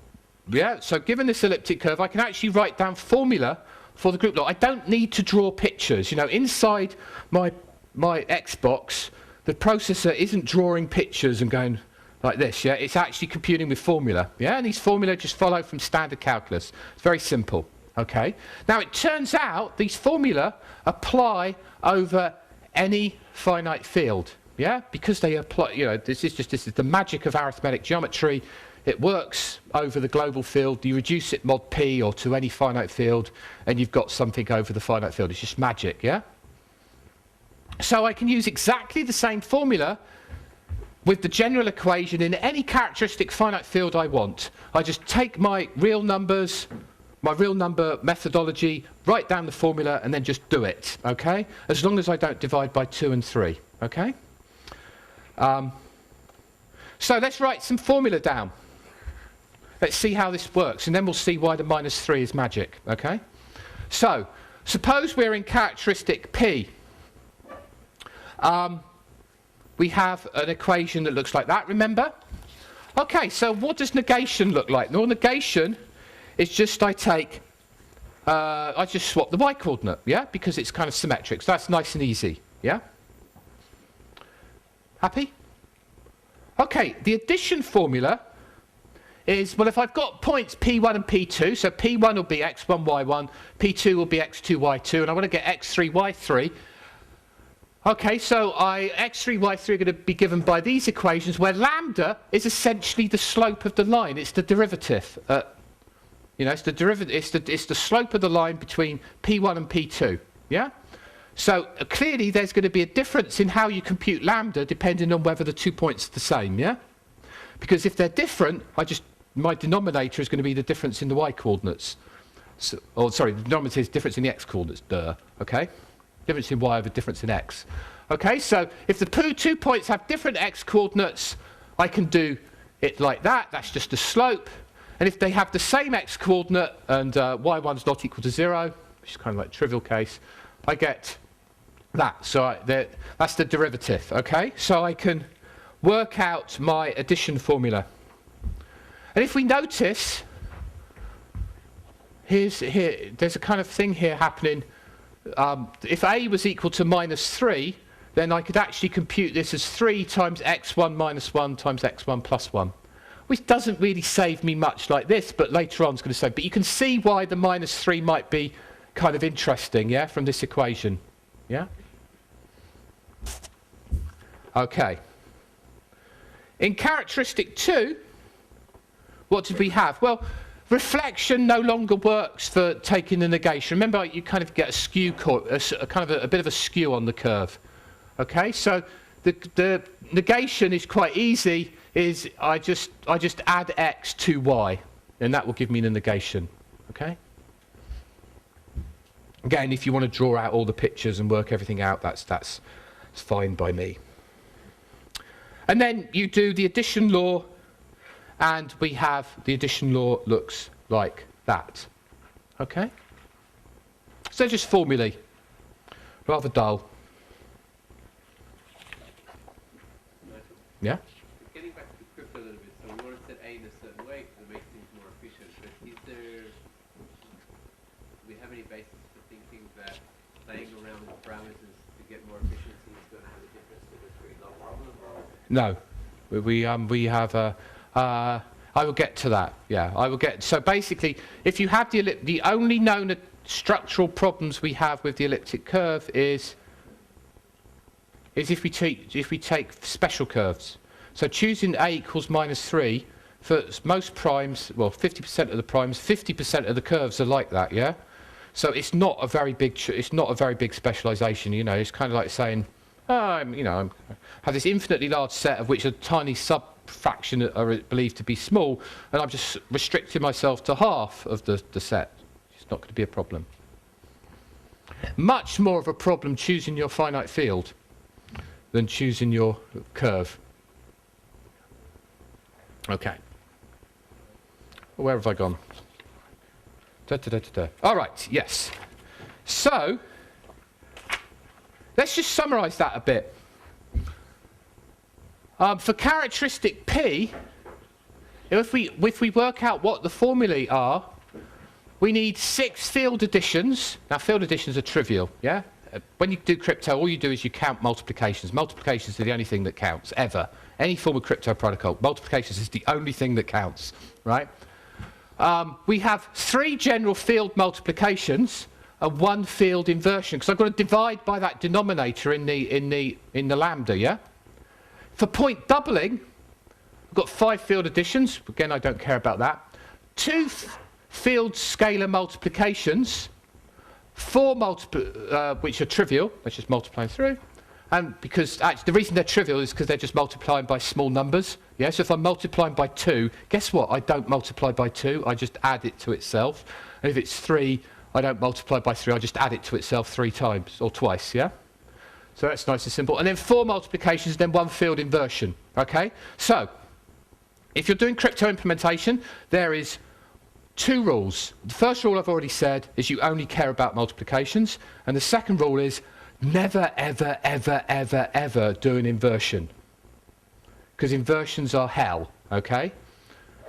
A: yeah? So given this elliptic curve, I can actually write down formula for the group law. I don't need to draw pictures. You know, inside my Xbox, the processor isn't drawing pictures and going like this, yeah? It's actually computing with formula, yeah? And these formula just follow from standard calculus. It's very simple, okay? Now, it turns out these formula apply over any finite field, yeah? Because they apply, you know, this is the magic of arithmetic geometry. It works over the global field. You reduce it mod P or to any finite field, and you've got something over the finite field. It's just magic, yeah? So I can use exactly the same formula with the general equation in any characteristic finite field I want. I just take my real numbers, my real number methodology, write down the formula, and then just do it, okay? As long as I don't divide by 2 and 3, okay? So let's write some formula down. Let's see how this works, and then we'll see why the -3 is magic, okay? So, suppose we're in characteristic P. We have an equation that looks like that, remember? Okay, so what does negation look like? Well, negation is just I just swap the y-coordinate, yeah? Because it's kind of symmetric, so that's nice and easy, yeah? Happy? Okay, the addition formula is, well, if I've got points P1 and P2, so P1 will be x1, y1, P2 will be x2, y2, and I want to get x3, y3. Okay, so x3, y3 are going to be given by these equations where lambda is essentially the slope of the line. It's the derivative. You know, it's the derivative. It's the slope of the line between P1 and P2. Yeah. So clearly, there's going to be a difference in how you compute lambda depending on whether the 2 points are the same. Yeah. Because if they're different, my denominator is going to be the difference in the y-coordinates. So, sorry, the denominator is difference in the x-coordinates. Duh. Okay. Difference in y over difference in x. Okay, so if the two points have different x coordinates, I can do it like that. That's just a slope. And if they have the same x coordinate and y1's not equal to 0, which is kind of like a trivial case, I get that. So that's the derivative. Okay, so I can work out my addition formula. And if we notice, there's a kind of thing here happening. If a was equal to -3, then I could actually compute this as 3 times x1 minus 1 times x1 plus 1, which doesn't really save me much like this, but later on it's going to save. But you can see why the -3 might be kind of interesting, yeah, from this equation. Yeah? Okay. In characteristic 2, what did we have? Well, reflection no longer works for taking the negation. Remember, you kind of get a skew, a bit of a skew on the curve. Okay, so the negation is quite easy. I just add x to y, and that will give me the negation. Okay. Again, if you want to draw out all the pictures and work everything out, that's fine by me. And then you do the addition law, and we have the addition law looks like that. Okay? So just formulae. Rather dull. Yeah?
C: Getting back to crypto a little bit, so we want to set A in a certain way to make things more efficient, but do we have any basis for thinking that playing around with parameters to get more efficiency is going to have a difference to the discrete-log problem? Or?
A: No. We have a... I will get to that. Yeah, I will get. So basically, if you have the only known structural problems we have with the elliptic curve is if we take special curves. So choosing a equals -3 for most primes, well, 50% of the primes, 50% of the curves are like that. Yeah. So it's not a very big specialization. You know, it's kind of like saying, I have this infinitely large set of which a tiny subfraction are believed to be small, and I'm just restricting myself to half of the set. It's not going to be a problem. Much more of a problem choosing your finite field than choosing your curve. Okay. Where have I gone? All right, yes. So, let's just summarize that a bit. For characteristic P, if we work out what the formulae are, we need 6 field additions. Now, field additions are trivial, yeah? When you do crypto, all you do is you count multiplications. Multiplications are the only thing that counts, ever. Any form of crypto protocol, multiplications is the only thing that counts, right? We have 3 general field multiplications and 1 field inversion, because I've got to divide by that denominator in the lambda, yeah? For point doubling, I've got 5 field additions. Again, I don't care about that. 2 field scalar multiplications, 4 which are trivial. Let's just multiply through. And because actually the reason they're trivial is because they're just multiplying by small numbers. Yeah, so if I'm multiplying by 2, guess what? I don't multiply by 2. I just add it to itself. And if it's 3, I don't multiply by 3. I just add it to itself 3 times or twice. Yeah. So that's nice and simple. And then 4 multiplications, then 1 field inversion. Okay? So, if you're doing crypto implementation, there is 2 rules. The first rule I've already said is you only care about multiplications. And the second rule is never, ever, ever, ever, ever do an inversion. Because inversions are hell. Okay?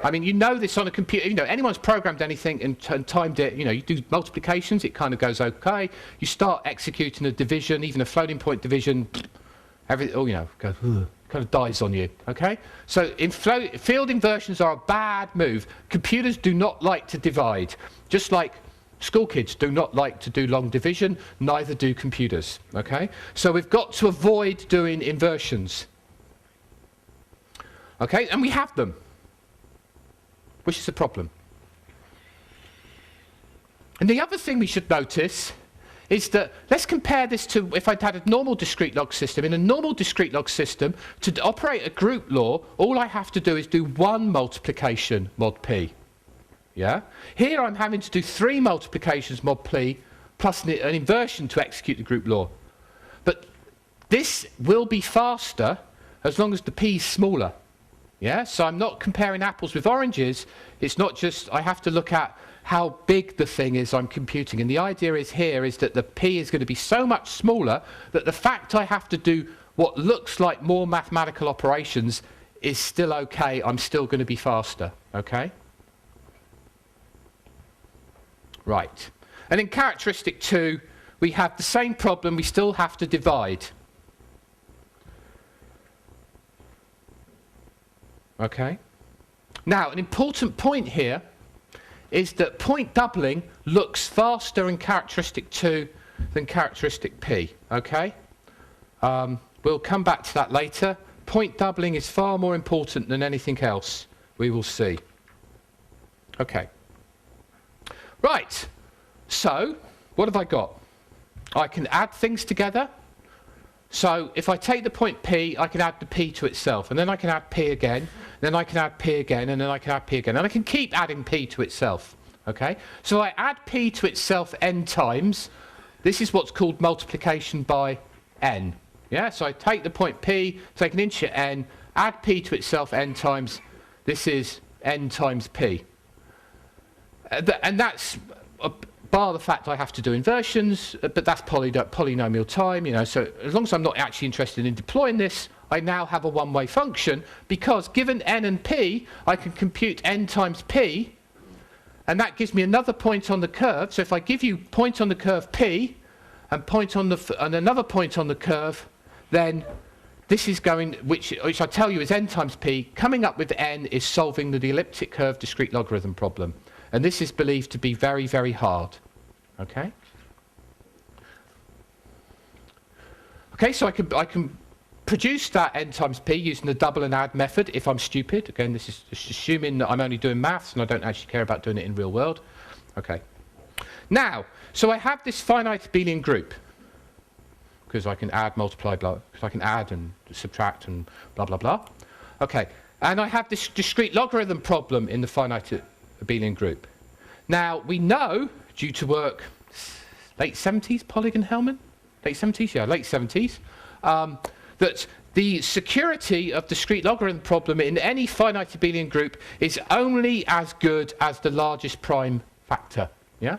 A: I mean, you know this on a computer. You know, anyone's programmed anything and timed it. You know, you do multiplications, it kind of goes okay. You start executing a division, even a floating point division, kind of dies on you. Okay? So field inversions are a bad move. Computers do not like to divide. Just like school kids do not like to do long division, neither do computers. Okay? So we've got to avoid doing inversions. Okay? And we have them, which is a problem. And the other thing we should notice is that, let's compare this to if I'd had a normal discrete log system. In a normal discrete log system, to operate a group law, all I have to do is do 1 multiplication mod p. Yeah? Here I'm having to do 3 multiplications mod p plus an inversion to execute the group law. But this will be faster as long as the p is smaller. Yeah, so I'm not comparing apples with oranges. It's not just, I have to look at how big the thing is I'm computing. And the idea is here is that the p is going to be so much smaller that the fact I have to do what looks like more mathematical operations is still okay. I'm still going to be faster, okay? Right. And in characteristic 2, we have the same problem. We still have to divide. Okay? Now, an important point here is that point doubling looks faster in characteristic 2 than characteristic P. Okay? We'll come back to that later. Point doubling is far more important than anything else. We will see. Okay. Right. So, what have I got? I can add things together. So, if I take the point P, I can add the P to itself. And then I can add P again. Then I can add P again. And then I can add P again. And I can keep adding P to itself. Okay? So, I add P to itself n times. This is what's called multiplication by n. Yeah? So, I take the point P, take an integer n, add P to itself n times. This is n times P. And that's... bar the fact I have to do inversions, but that's polynomial time, you know, so as long as I'm not actually interested in deploying this, I now have a one-way function, because given n and p, I can compute n times p, and that gives me another point on the curve. So if I give you point on the curve p, and point on and another point on the curve, then this is going, which I tell you is n times p, coming up with n is solving the elliptic curve discrete logarithm problem. And this is believed to be very, very hard. Okay? Okay, so I can produce that n times p using the double and add method if I'm stupid. Again, this is just assuming that I'm only doing maths and I don't actually care about doing it in real world. Okay. Now, so I have this finite abelian group, because I can add, multiply, blah, because I can add and subtract and blah, blah, blah. Okay, and I have this discrete logarithm problem in the finite abelian group. Now, we know, due to work, late 70s, Polygon-Hellman? Late 70s? Yeah, late 70s. That the security of discrete logarithm problem in any finite abelian group is only as good as the largest prime factor. Yeah?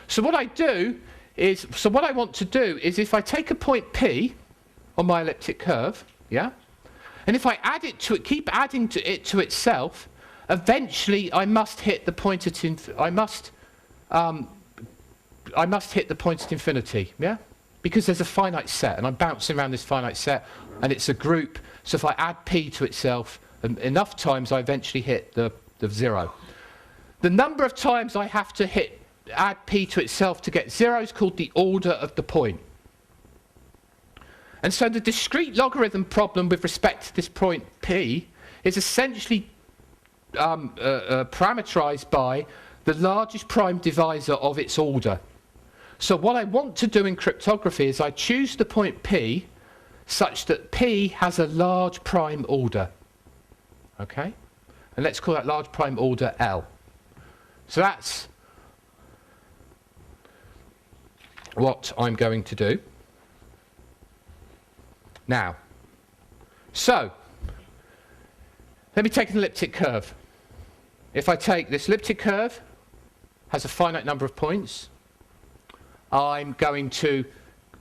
A: So what I do is, so what I want to do is if I take a point P on my elliptic curve, yeah? And if I add it to it, keep adding to it to itself, eventually, I must hit the point at hit the point at infinity, yeah? Because there's a finite set, and I'm bouncing around this finite set, and it's a group. So if I add p to itself enough times, I eventually hit the 0. The number of times I have to add p to itself to get 0 is called the order of the point. And so the discrete logarithm problem with respect to this point p is essentially parameterized by the largest prime divisor of its order. So what I want to do in cryptography is I choose the point P such that P has a large prime order. Okay? And let's call that large prime order L. So that's what I'm going to do. Now, so let me take an elliptic curve. If I take this elliptic curve, has a finite number of points, I'm going to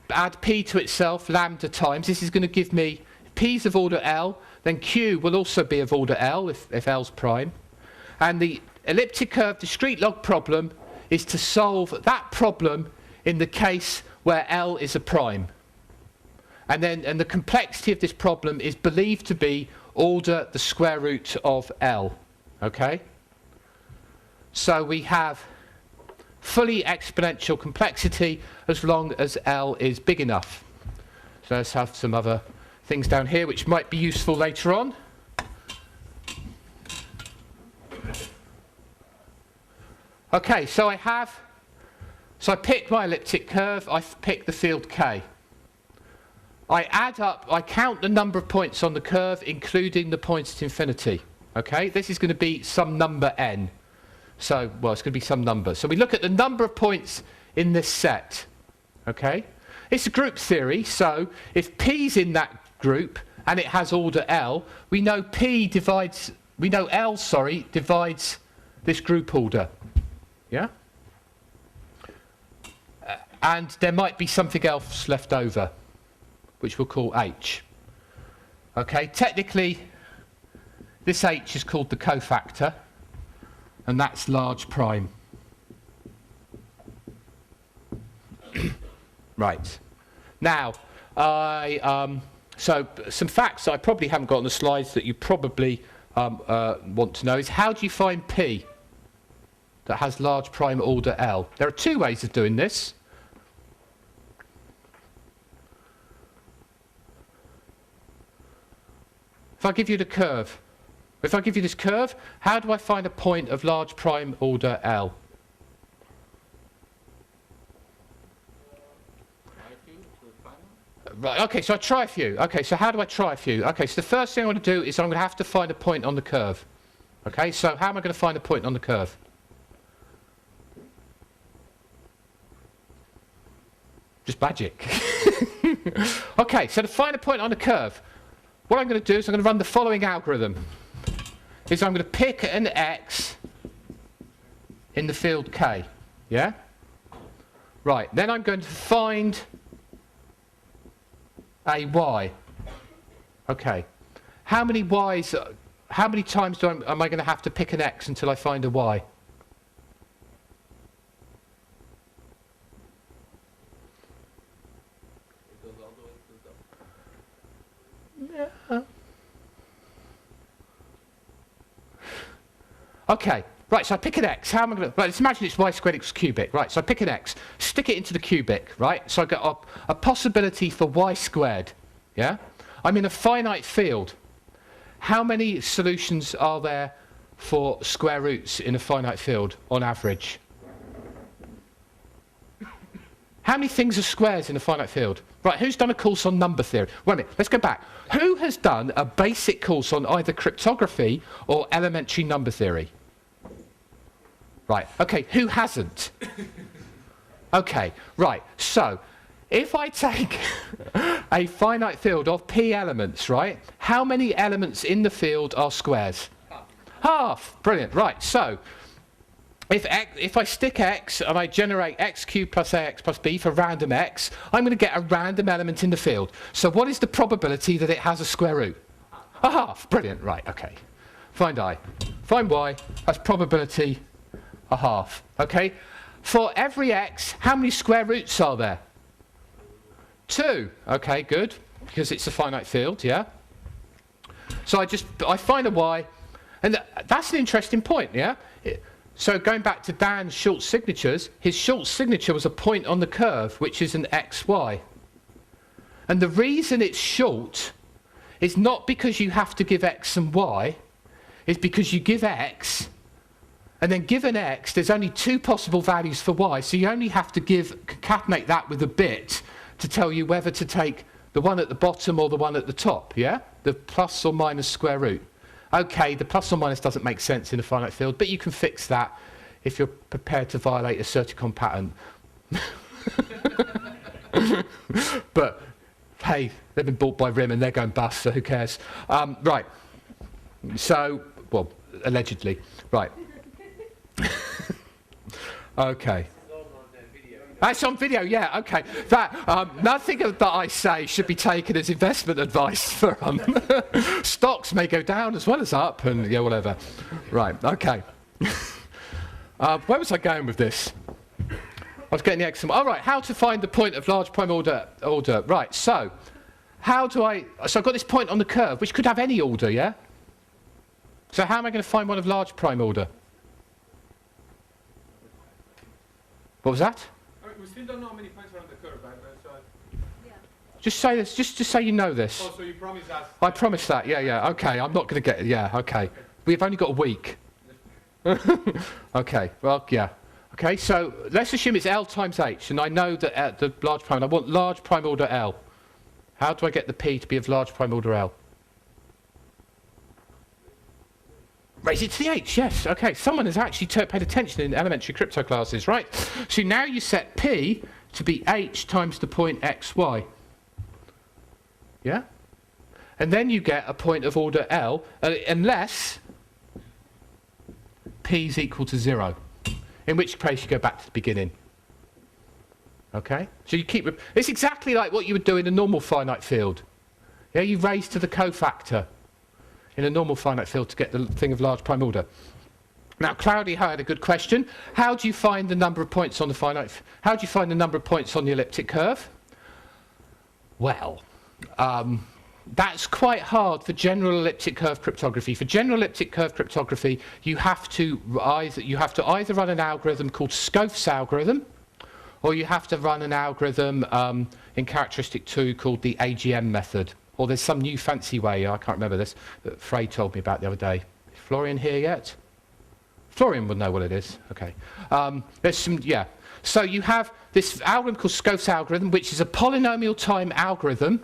A: add p to itself lambda times. This is going to give me p's of order L, then q will also be of order L if L's prime. And the elliptic curve discrete log problem is to solve that problem in the case where L is a prime. And the complexity of this problem is believed to be order the square root of L. Okay? So we have fully exponential complexity as long as L is big enough. So let's have some other things down here which might be useful later on. Okay, so I pick my elliptic curve, I pick the field K. I add up, I count the number of points on the curve, including the points at infinity. Okay, this is going to be some number n. So, well, it's going to be some number. So we look at the number of points in this set. Okay, It's a group theory, so if P's in that group and it has order L, we know L, divides this group order. Yeah? And there might be something else left over, which we'll call H. Okay, technically, this H is called the cofactor, and that's large prime. Right. Now, so some facts I probably haven't got on the slides that you probably want to know is how do you find P that has large prime order L? There are two ways of doing this. If I give you the curve, if I give you this curve, how do I find a point of large prime order L? Right, okay, so I try a few. Okay, so how do I try a few? Okay, so the first thing I want to do is I'm going to have to find a point on the curve. Okay, so how am I going to find a point on the curve? Just magic. Okay, so to find a point on the curve, what I'm going to do is I'm going to run the following algorithm. Is I'm going to pick an x in the field K. Yeah? Right, then I'm going to find a y. Okay. How many times am I going to have to pick an x until I find a y? Yeah. Okay. Right, so I pick an x. How am I going to... Right, let's imagine it's y squared equals cubic. Right, so I pick an x, stick it into the cubic, right? So I get a possibility for y squared, yeah? I'm in a finite field. How many solutions are there for square roots in a finite field on average? How many things are squares in a finite field? Right, who's done a course on number theory? Wait a minute, let's go back. Who has done a basic course on either cryptography or elementary number theory? Right, okay, who hasn't? Okay, right, so if I take a finite field of p elements, right, how many elements in the field are squares? Half, brilliant, right, so if I stick x and I generate x cubed plus ax plus b for random x, I'm going to get a random element in the field. So what is the probability that it has a square root? A half, brilliant, right, okay. Find I, find y, that's probability a half, okay? For every x, how many square roots are there? 2, okay, good, because it's a finite field, yeah? So I find a y, and that's an interesting point, yeah? So going back to Dan's Schultz signatures, his Schultz signature was a point on the curve, which is an xy. And the reason it's short is not because you have to give x and y, it's because you give x, and then given x, there's only 2 possible values for y, so you only have to concatenate that with a bit to tell you whether to take the one at the bottom or the one at the top, yeah? The plus or minus square root. Okay, the plus or minus doesn't make sense in a finite field, but you can fix that if you're prepared to violate a Certicon pattern. But, hey, they've been bought by RIM and they're going bust, so who cares? Right, so, well, allegedly, right. Okay. That's on video, yeah, okay. That, nothing that I say should be taken as investment advice for stocks may go down as well as up, and yeah, whatever. Right, okay. Where was I going with this? I was getting the excellent. All right, how to find the point of large prime order. Right, so how do so I've got this point on the curve, which could have any order, yeah? So how am I going to find one of large prime order? What was that?
B: We still don't know how many points are on the curve, right? So
D: Yeah.
A: Just say this, just say you know this.
B: oh, so you promise us...
A: I promise that, yeah, okay, I'm not going to get it, yeah, okay. We've only got a week. Okay, well, yeah. Okay, so let's assume it's L times H, and I know that at the large prime, I want large prime order L. How do I get the P to be of large prime order L? Raise it to the H, yes, okay. Someone has actually paid attention in elementary crypto classes, right? So now you set P to be h times the point xy. Yeah? And then you get a point of order L, unless p is equal to 0, in which case you go back to the beginning. Okay? So you keep... It's exactly like what you would do in a normal finite field. Yeah, you raise to the cofactor in a normal finite field to get the thing of large prime order. Now, Cloudy had a good question. How do you find the number of points on the finite... How do you find the number of points on the elliptic curve? Well, that's quite hard for general elliptic curve cryptography. For general elliptic curve cryptography, you have to either run an algorithm called Scoff's algorithm, or you have to run an algorithm in characteristic 2 called the AGM method. Or there's some new fancy way, I can't remember this, that Frey told me about the other day. Is Florian here yet? Florian will know what it is. Okay. There's some, yeah. So you have this algorithm called Scoff's algorithm, which is a polynomial time algorithm,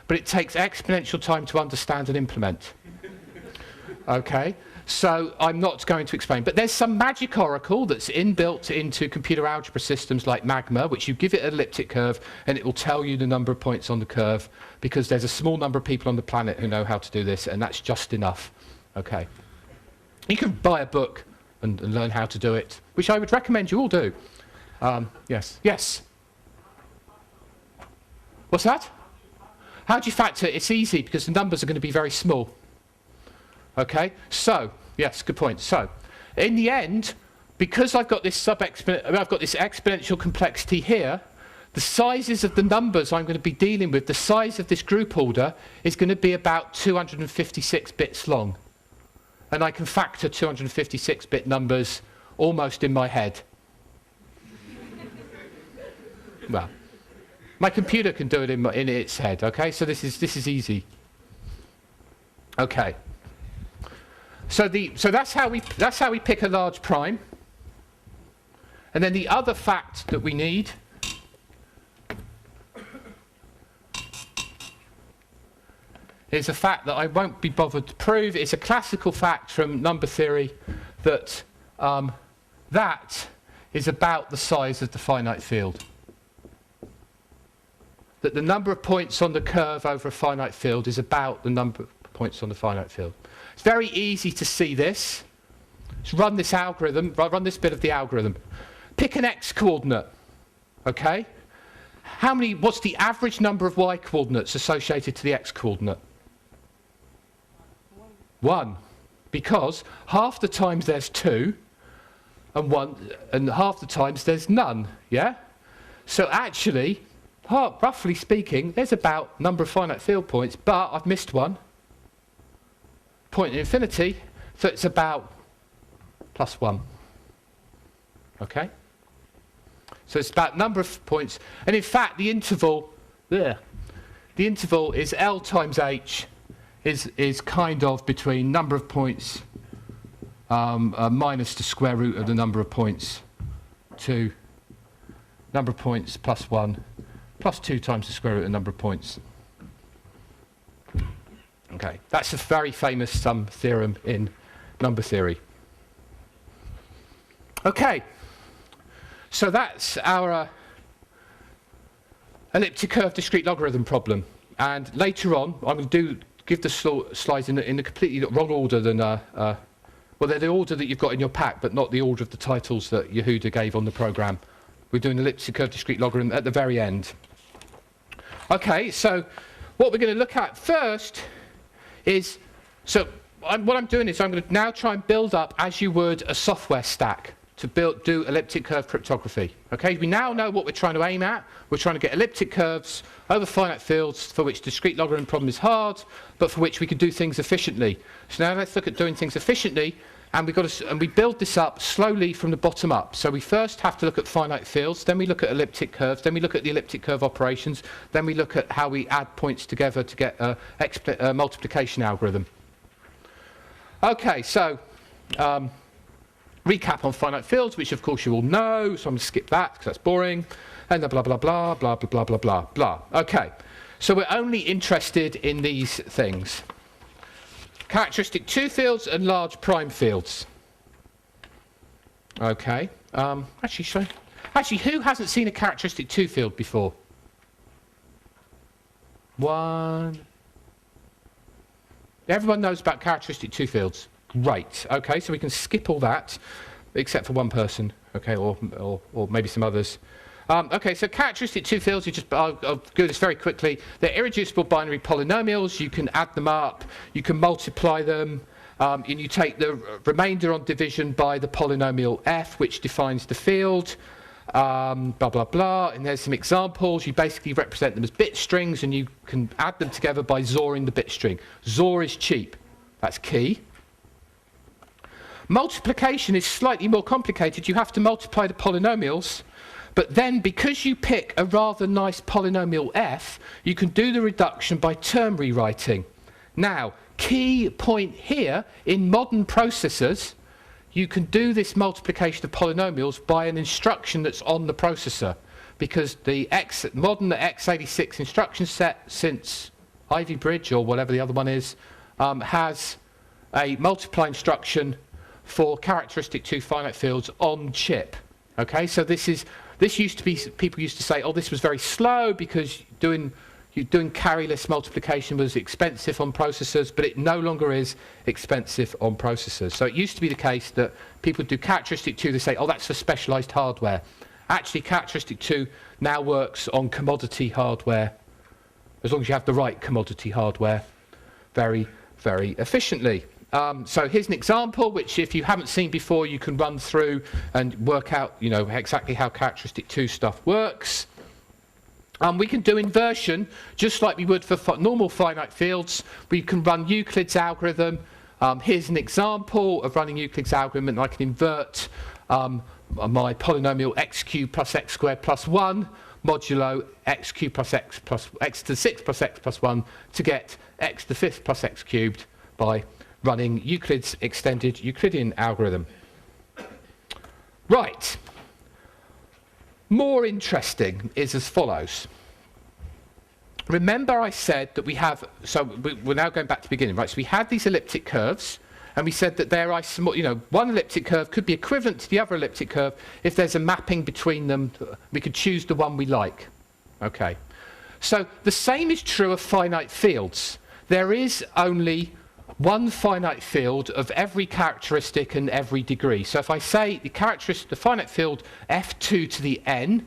A: but it takes exponential time to understand and implement. Okay. So I'm not going to explain. But there's some magic oracle that's inbuilt into computer algebra systems like Magma, which you give it an elliptic curve, and it will tell you the number of points on the curve, because there's a small number of people on the planet who know how to do this, and that's just enough. Okay. You can buy a book and learn how to do it, which I would recommend you all do. Yes. Yes? What's that? How do you factor it? It's easy, because the numbers are going to be very small. Okay, so, yes, good point. So, in the end, because I've got this exponential complexity here, the sizes of the numbers I'm going to be dealing with, the size of this group order, is going to be about 256 bits long. And I can factor 256-bit numbers almost in my head. Well, my computer can do it in its head, okay? So this is easy. Okay. So that's how we pick a large prime. And then the other fact that we need is a fact that I won't be bothered to prove. It's a classical fact from number theory that that is about the size of the finite field. That the number of points on the curve over a finite field is about the number of points on the finite field. It's very easy to see this. Let's run this algorithm, run this bit of the algorithm. Pick an x coordinate, okay? What's the average number of y coordinates associated to the x coordinate? 1. Because half the times there's 2, and half the times there's none, yeah? So actually, roughly speaking, there's about number of finite field points, but I've missed one. Point in infinity, so it's about +1. Okay? So it's about number of points, and in fact the interval is L times H is kind of between number of points minus the square root of the number of points to number of points +1 plus 2 times the square root of the number of points. Okay, that's a very famous sum theorem in number theory. Okay, so that's our elliptic curve discrete logarithm problem. And later on, I'm going to give the slides in the completely wrong order than, well, they're the order that you've got in your pack, but not the order of the titles that Yehuda gave on the program. We're doing elliptic curve discrete logarithm at the very end. Okay, so what we're going to look at first is, what I'm doing is I'm going to now try and build up, as you would, a software stack to do elliptic curve cryptography. Okay, we now know what we're trying to aim at. We're trying to get elliptic curves over finite fields for which discrete logarithm problem is hard, but for which we can do things efficiently. So now let's look at doing things efficiently, and we build this up slowly from the bottom up. So we first have to look at finite fields, then we look at elliptic curves, then we look at the elliptic curve operations, then we look at how we add points together to get a multiplication algorithm. Okay, so recap on finite fields, which of course you all know, so I'm going to skip that because that's boring, and blah blah blah blah blah blah blah blah blah. Okay, so we're only interested in these things. Characteristic 2 fields and large prime fields. Okay, actually, Actually, who hasn't seen a characteristic 2 field before? One. Everyone knows about characteristic 2 fields. Great. Okay, so we can skip all that, except for one person. Okay, or maybe some others. Okay, so characteristic 2 fields, I'll do this very quickly. They're irreducible binary polynomials. You can add them up. You can multiply them. And you take the remainder on division by the polynomial f, which defines the field. Blah, blah, blah. And there's some examples. You basically represent them as bit strings, and you can add them together by XORing the bit string. XOR is cheap. That's key. Multiplication is slightly more complicated. You have to multiply the polynomials. But then, because you pick a rather nice polynomial f, you can do the reduction by term rewriting. Now, key point here, in modern processors, you can do this multiplication of polynomials by an instruction that's on the processor, because the modern x86 instruction set, since Ivy Bridge or whatever the other one is, has a multiply instruction for characteristic 2 finite fields on chip. Okay, so this used to be, people used to say, oh, this was very slow because doing carryless multiplication was expensive on processors, but it no longer is expensive on processors. So it used to be the case that people do characteristic 2, they say, oh, that's for specialized hardware. Actually, characteristic 2 now works on commodity hardware, as long as you have the right commodity hardware, very, very efficiently. So here's an example, which if you haven't seen before, you can run through and work out, exactly how characteristic 2 stuff works. We can do inversion, just like we would for normal finite fields. We can run Euclid's algorithm. Here's an example of running Euclid's algorithm, and I can invert my polynomial x cubed plus x squared plus 1 modulo x cubed plus x to the 6th plus x plus 1 to get x to the 5th plus x cubed by running Euclid's extended Euclidean algorithm. Right. More interesting is as follows. Remember I said that we have, so we're now going back to the beginning, right? So we had these elliptic curves, and we said that there are, one elliptic curve could be equivalent to the other elliptic curve if there's a mapping between them. We could choose the one we like. Okay. So the same is true of finite fields. There is only one finite field of every characteristic and every degree. So if I say the finite field f2 to the n,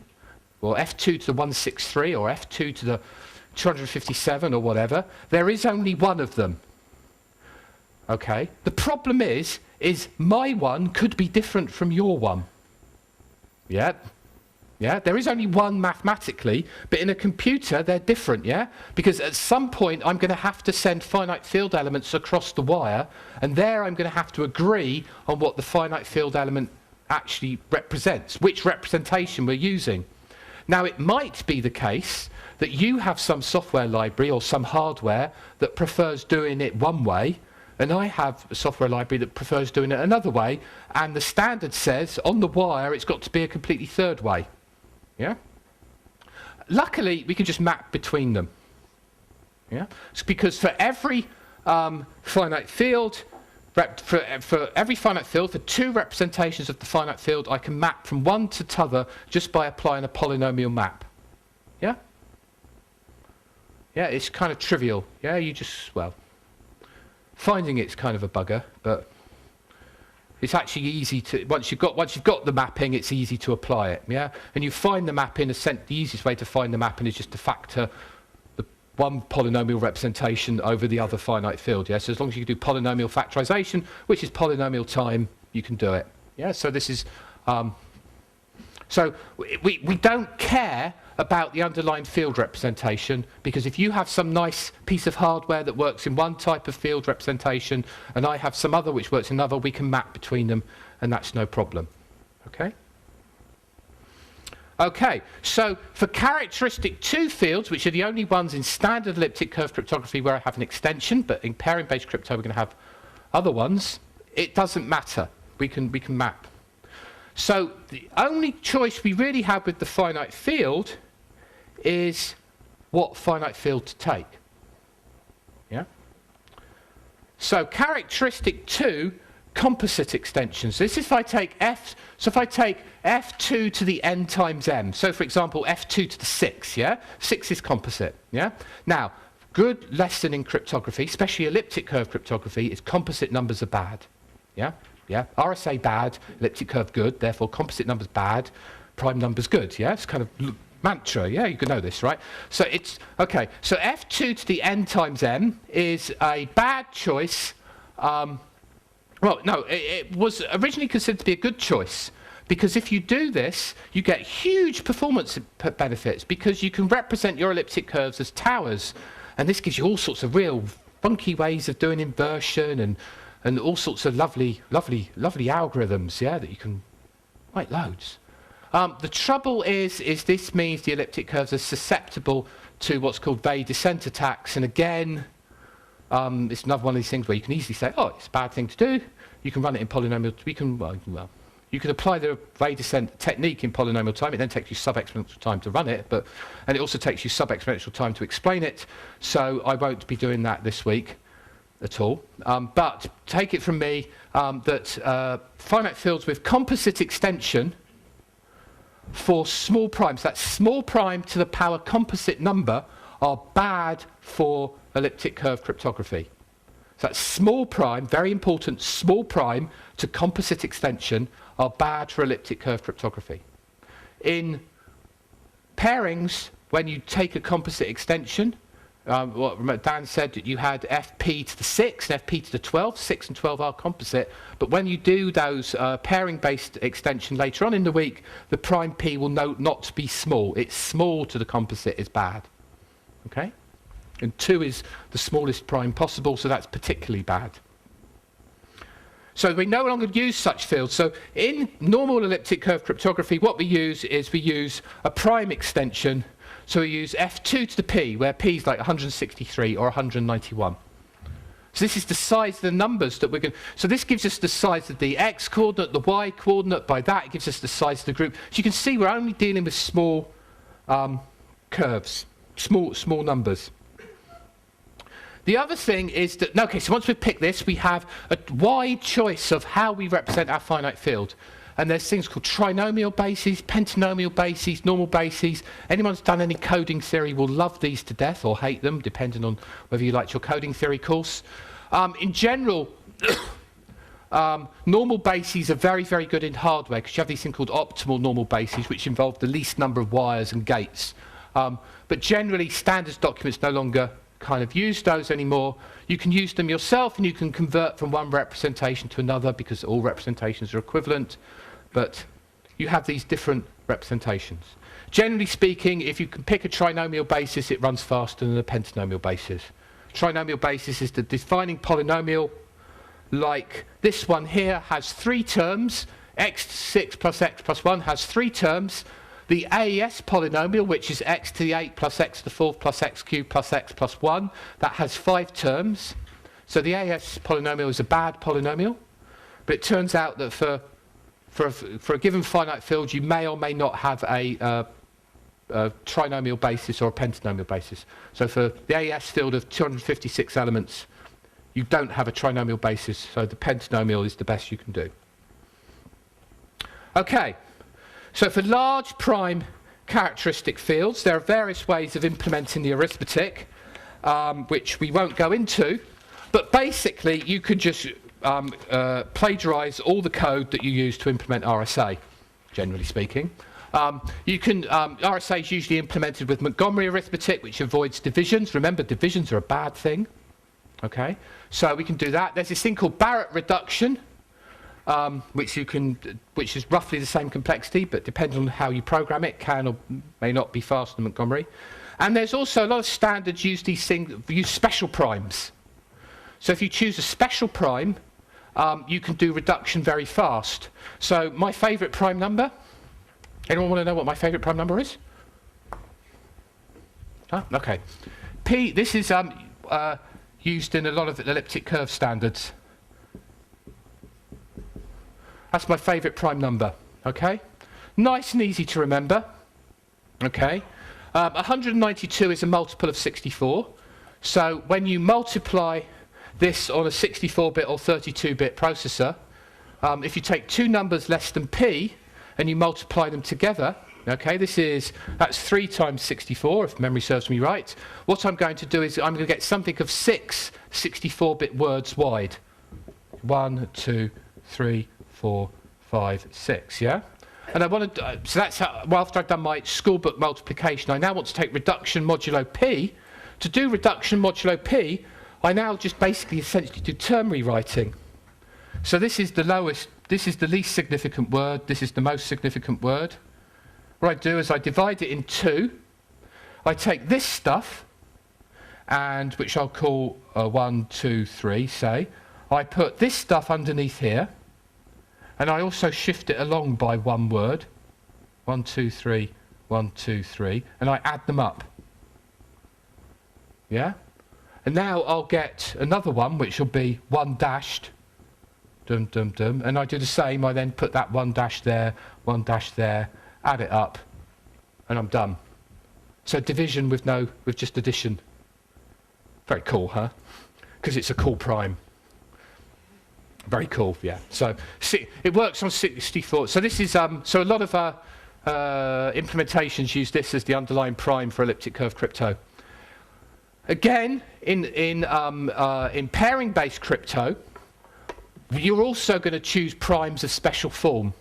A: or f2 to the 163, or f2 to the 257, or whatever, there is only one of them. Okay? The problem is my one could be different from your one. Yeah? Yeah, there is only one mathematically, but in a computer they're different, yeah? Because at some point I'm going to have to send finite field elements across the wire, and there I'm going to have to agree on what the finite field element actually represents, which representation we're using. Now, it might be the case that you have some software library or some hardware that prefers doing it one way, and I have a software library that prefers doing it another way, and the standard says on the wire it's got to be a completely third way. Yeah? Luckily, we can just map between them. Yeah? It's because for every finite field, for every finite field, for 2 representations of the finite field, I can map from one to t'other just by applying a polynomial map. Yeah? Yeah, it's kind of trivial. Yeah, finding it's kind of a bugger, but it's actually easy to, once you've got the mapping, it's easy to apply it, yeah? And you find the mapping, the easiest way to find the mapping is just to factor the one polynomial representation over the other finite field, yeah? So as long as you can do polynomial factorization, which is polynomial time, you can do it, yeah? So this is, so we don't care about the underlying field representation, because if you have some nice piece of hardware that works in one type of field representation and I have some other which works in another, we can map between them, and that's no problem. Okay? Okay, so for characteristic 2 fields, which are the only ones in standard elliptic curve cryptography where I have an extension, but in pairing-based crypto we're going to have other ones, it doesn't matter. We can map. So the only choice we really have with the finite field is what finite field to take. Yeah? So characteristic 2 composite extensions. This is if I take if I take f2 to the n times m. So for example, f2 to the 6, yeah? 6 is composite, yeah? Now, good lesson in cryptography, especially elliptic curve cryptography, is composite numbers are bad, yeah? Yeah, RSA bad, elliptic curve good, therefore composite numbers bad, prime numbers good, yeah? It's kind of mantra, yeah? You can know this, right? So it's, okay, so f2 to the n times m is a bad choice. Well, no, it was originally considered to be a good choice, because if you do this, you get huge performance benefits, because you can represent your elliptic curves as towers, and this gives you all sorts of real funky ways of doing inversion and all sorts of lovely algorithms, yeah, that you can write loads. The trouble is this means the elliptic curves are susceptible to what's called Weil descent attacks, and again, it's another one of these things where you can easily say, oh, it's a bad thing to do. You can run it in polynomial. You can apply the Weil descent technique in polynomial time. It then takes you sub-exponential time to run it, and it also takes you sub-exponential time to explain it. So I won't be doing that this week at all. But take it from me that finite fields with composite extension for small primes, that's small prime to the power composite number, are bad for elliptic curve cryptography. So that's small prime, very important, small prime to composite extension are bad for elliptic curve cryptography. In pairings, when you take a composite extension, what Dan said, that you had fp to the 6 and fp to the 12, 6 and 12 are composite, but when you do those pairing-based extension later on in the week, the prime p will not be small. It's small to the composite is bad. Okay? And 2 is the smallest prime possible, so that's particularly bad. So we no longer use such fields. So in normal elliptic curve cryptography, what we use is we use a prime extension. So we use f2 to the p, where p is like 163 or 191. So this is the size of the numbers that we're going to... So this gives us the size of the x coordinate, the y coordinate. By that, it gives us the size of the group. So you can see we're only dealing with small curves, small numbers. The other thing is that, okay, so once we've picked this, we have a wide choice of how we represent our finite field. And there's things called trinomial bases, pentanomial bases, normal bases. Anyone who's done any coding theory will love these to death or hate them, depending on whether you liked your coding theory course. In general, normal bases are very, very good in hardware, because you have these things called optimal normal bases, which involve the least number of wires and gates. But generally, standards documents no longer kind of use those anymore. You can use them yourself, and you can convert from one representation to another, because all representations are equivalent, but you have these different representations. Generally speaking, if you can pick a trinomial basis, it runs faster than a pentanomial basis. Trinomial basis is the defining polynomial, like this one here has 3 terms. X to 6 plus x plus 1 has 3 terms. The AES polynomial, which is x to the 8 plus x to the 4th plus x cubed plus x plus 1, that has 5 terms. So the AES polynomial is a bad polynomial. But it turns out that for a given finite field, you may or may not have a trinomial basis or a pentanomial basis. So for the AES field of 256 elements, you don't have a trinomial basis, so the pentanomial is the best you can do. Okay. So for large prime characteristic fields, there are various ways of implementing the arithmetic, which we won't go into, but basically you could just plagiarize all the code that you use to implement RSA, generally speaking. RSA is usually implemented with Montgomery arithmetic, which avoids divisions. Remember, divisions are a bad thing. Okay, so we can do that. There's this thing called Barrett reduction, which is roughly the same complexity, but depending on how you program it, can or may not be faster than Montgomery. And there's also a lot of standards use special primes. So if you choose a special prime, you can do reduction very fast. So my favourite prime number. Anyone want to know what my favourite prime number is? Huh? Okay. P. This is used in a lot of elliptic curve standards. That's my favourite prime number, okay? Nice and easy to remember, okay? 192 is a multiple of 64. So when you multiply this on a 64-bit or 32-bit processor, if you take two numbers less than p and you multiply them together, okay, that's 3 times 64, if memory serves me right. What I'm going to do is I'm going to get something of 6 64-bit words wide. 1, 2, 3, 4, 5, 6, yeah? And I want to, so that's how, well, after I've done my schoolbook multiplication, I now want to take reduction modulo p. To do reduction modulo p, I now just basically essentially do term rewriting. So this is the lowest, this is the least significant word, this is the most significant word. What I do is I divide it in 2. I take this stuff, and which I'll call 1, 2, 3, say. I put this stuff underneath here, and I also shift it along by one word. 1, 2, 3, 1, 2, 3, and I add them up. Yeah? And now I'll get another one, which will be 1 dashed, dum, dum, dum, and I do the same. I then put that 1 dash there, 1 dash there, add it up, and I'm done. So division with just addition. Very cool, huh? Because it's a cool prime. Very cool, yeah. So it works on 64. So this is so a lot of implementations use this as the underlying prime for elliptic curve crypto. Again, in pairing-based crypto, you're also going to choose primes of special form.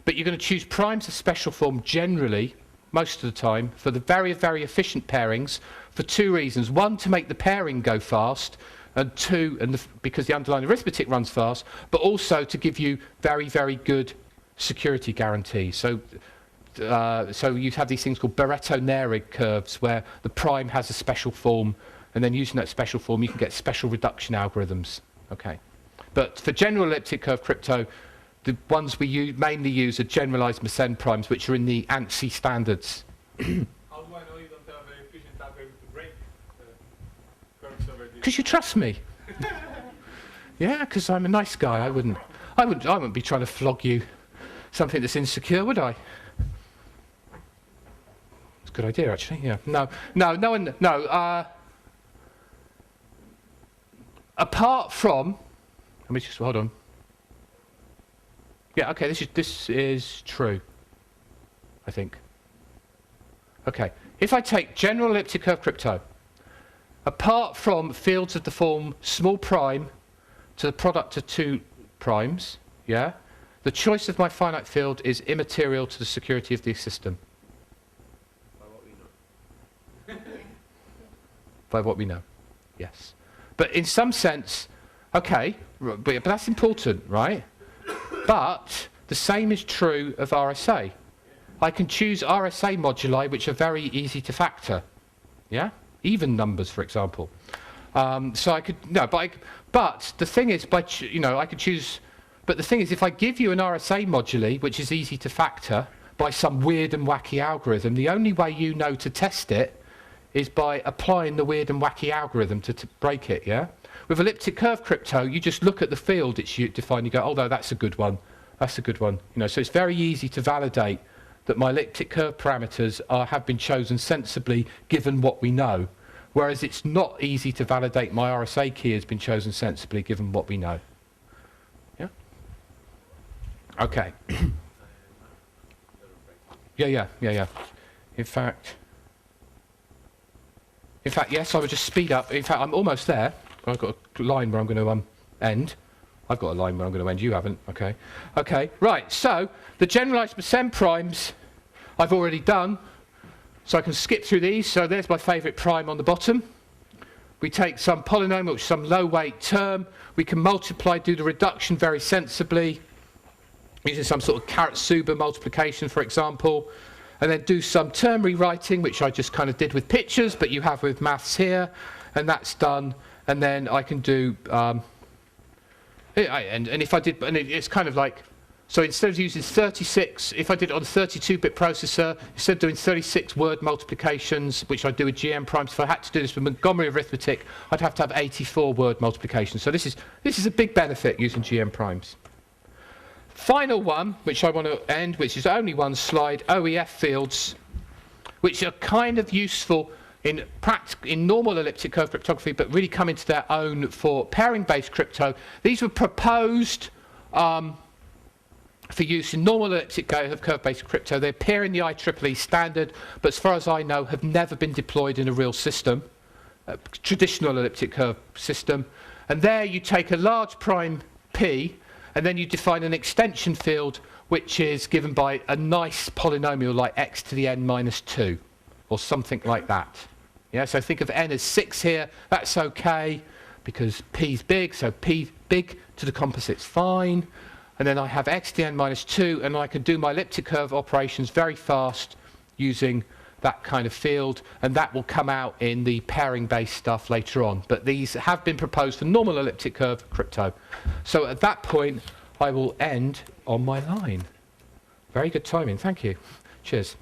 A: But you're going to choose primes of special form generally, most of the time, for the very, very efficient pairings for 2 reasons. 1, to make the pairing go fast, and 2, because the underlying arithmetic runs fast, but also to give you very, very good security guarantees. So you have these things called Pareto-Nerig curves, where the prime has a special form, and then using that special form, you can get special reduction algorithms. Okay. But for general elliptic curve crypto, the ones we mainly use are generalized Mersenne primes, which are in the ANSI standards.
B: How do I know you don't have an efficient algorithm to break the curves over this?
A: Because you trust me. Yeah, because I'm a nice guy. I wouldn't be trying to flog you something that's insecure, would I? It's a good idea, actually. Yeah. No. Apart from, let me just hold on. Yeah, okay, this is true, I think. Okay, if I take general elliptic curve crypto, apart from fields of the form small prime to the product of 2 primes, yeah, the choice of my finite field is immaterial to the security of the system.
C: By what we know.
A: By what we know, yes. But in some sense, okay, but that's important, right? But the same is true of RSA. I can choose RSA moduli which are very easy to factor. Yeah? Even numbers, for example. So I could, no, but the thing is, I could choose, but the thing is, if I give you an RSA moduli which is easy to factor by some weird and wacky algorithm, the only way you know to test it is by applying the weird and wacky algorithm to break it, yeah? With elliptic curve crypto, you just look at the field it's defined, you go, oh no, that's a good one, that's a good one. So it's very easy to validate that my elliptic curve parameters have been chosen sensibly given what we know, whereas it's not easy to validate my RSA key has been chosen sensibly given what we know. Yeah? Okay. Yeah. In fact, yes, I would just speed up. In fact, I'm almost there. I've got a line where I'm going to end. I've got a line where I'm going to end. You haven't. Okay. Okay. Right. So the generalized Mersenne primes I've already done. So I can skip through these. So there's my favorite prime on the bottom. We take some polynomial, which is some low-weight term. We can multiply, do the reduction very sensibly, using some sort of Carat-Suber multiplication, for example. And then do some term rewriting, which I just kind of did with pictures, but you have with maths here. And that's done. And then I can do, and if I did, and it's kind of like, so instead of using 36, if I did it on a 32-bit processor, instead of doing 36 word multiplications, which I do with GM primes, if I had to do this with Montgomery arithmetic, I'd have to have 84 word multiplications. So this is a big benefit using GM primes. Final one, which I want to end, which is only one slide, OEF fields, which are kind of useful in normal elliptic curve cryptography, but really come into their own for pairing-based crypto. These were proposed for use in normal elliptic curve-based crypto. They appear in the IEEE standard, but as far as I know, have never been deployed in a real system, a traditional elliptic curve system. And there you take a large prime P, and then you define an extension field which is given by a nice polynomial like x to the n minus 2, or something like that. Yeah, so think of n as 6 here. That's okay, because P's big, so P big to the composite's fine. And then I have x to the n minus 2, and I can do my elliptic curve operations very fast using that kind of field, and that will come out in the pairing-based stuff later on. But these have been proposed for normal elliptic curve crypto. So at that point, I will end on my line. Very good timing, thank you. Cheers.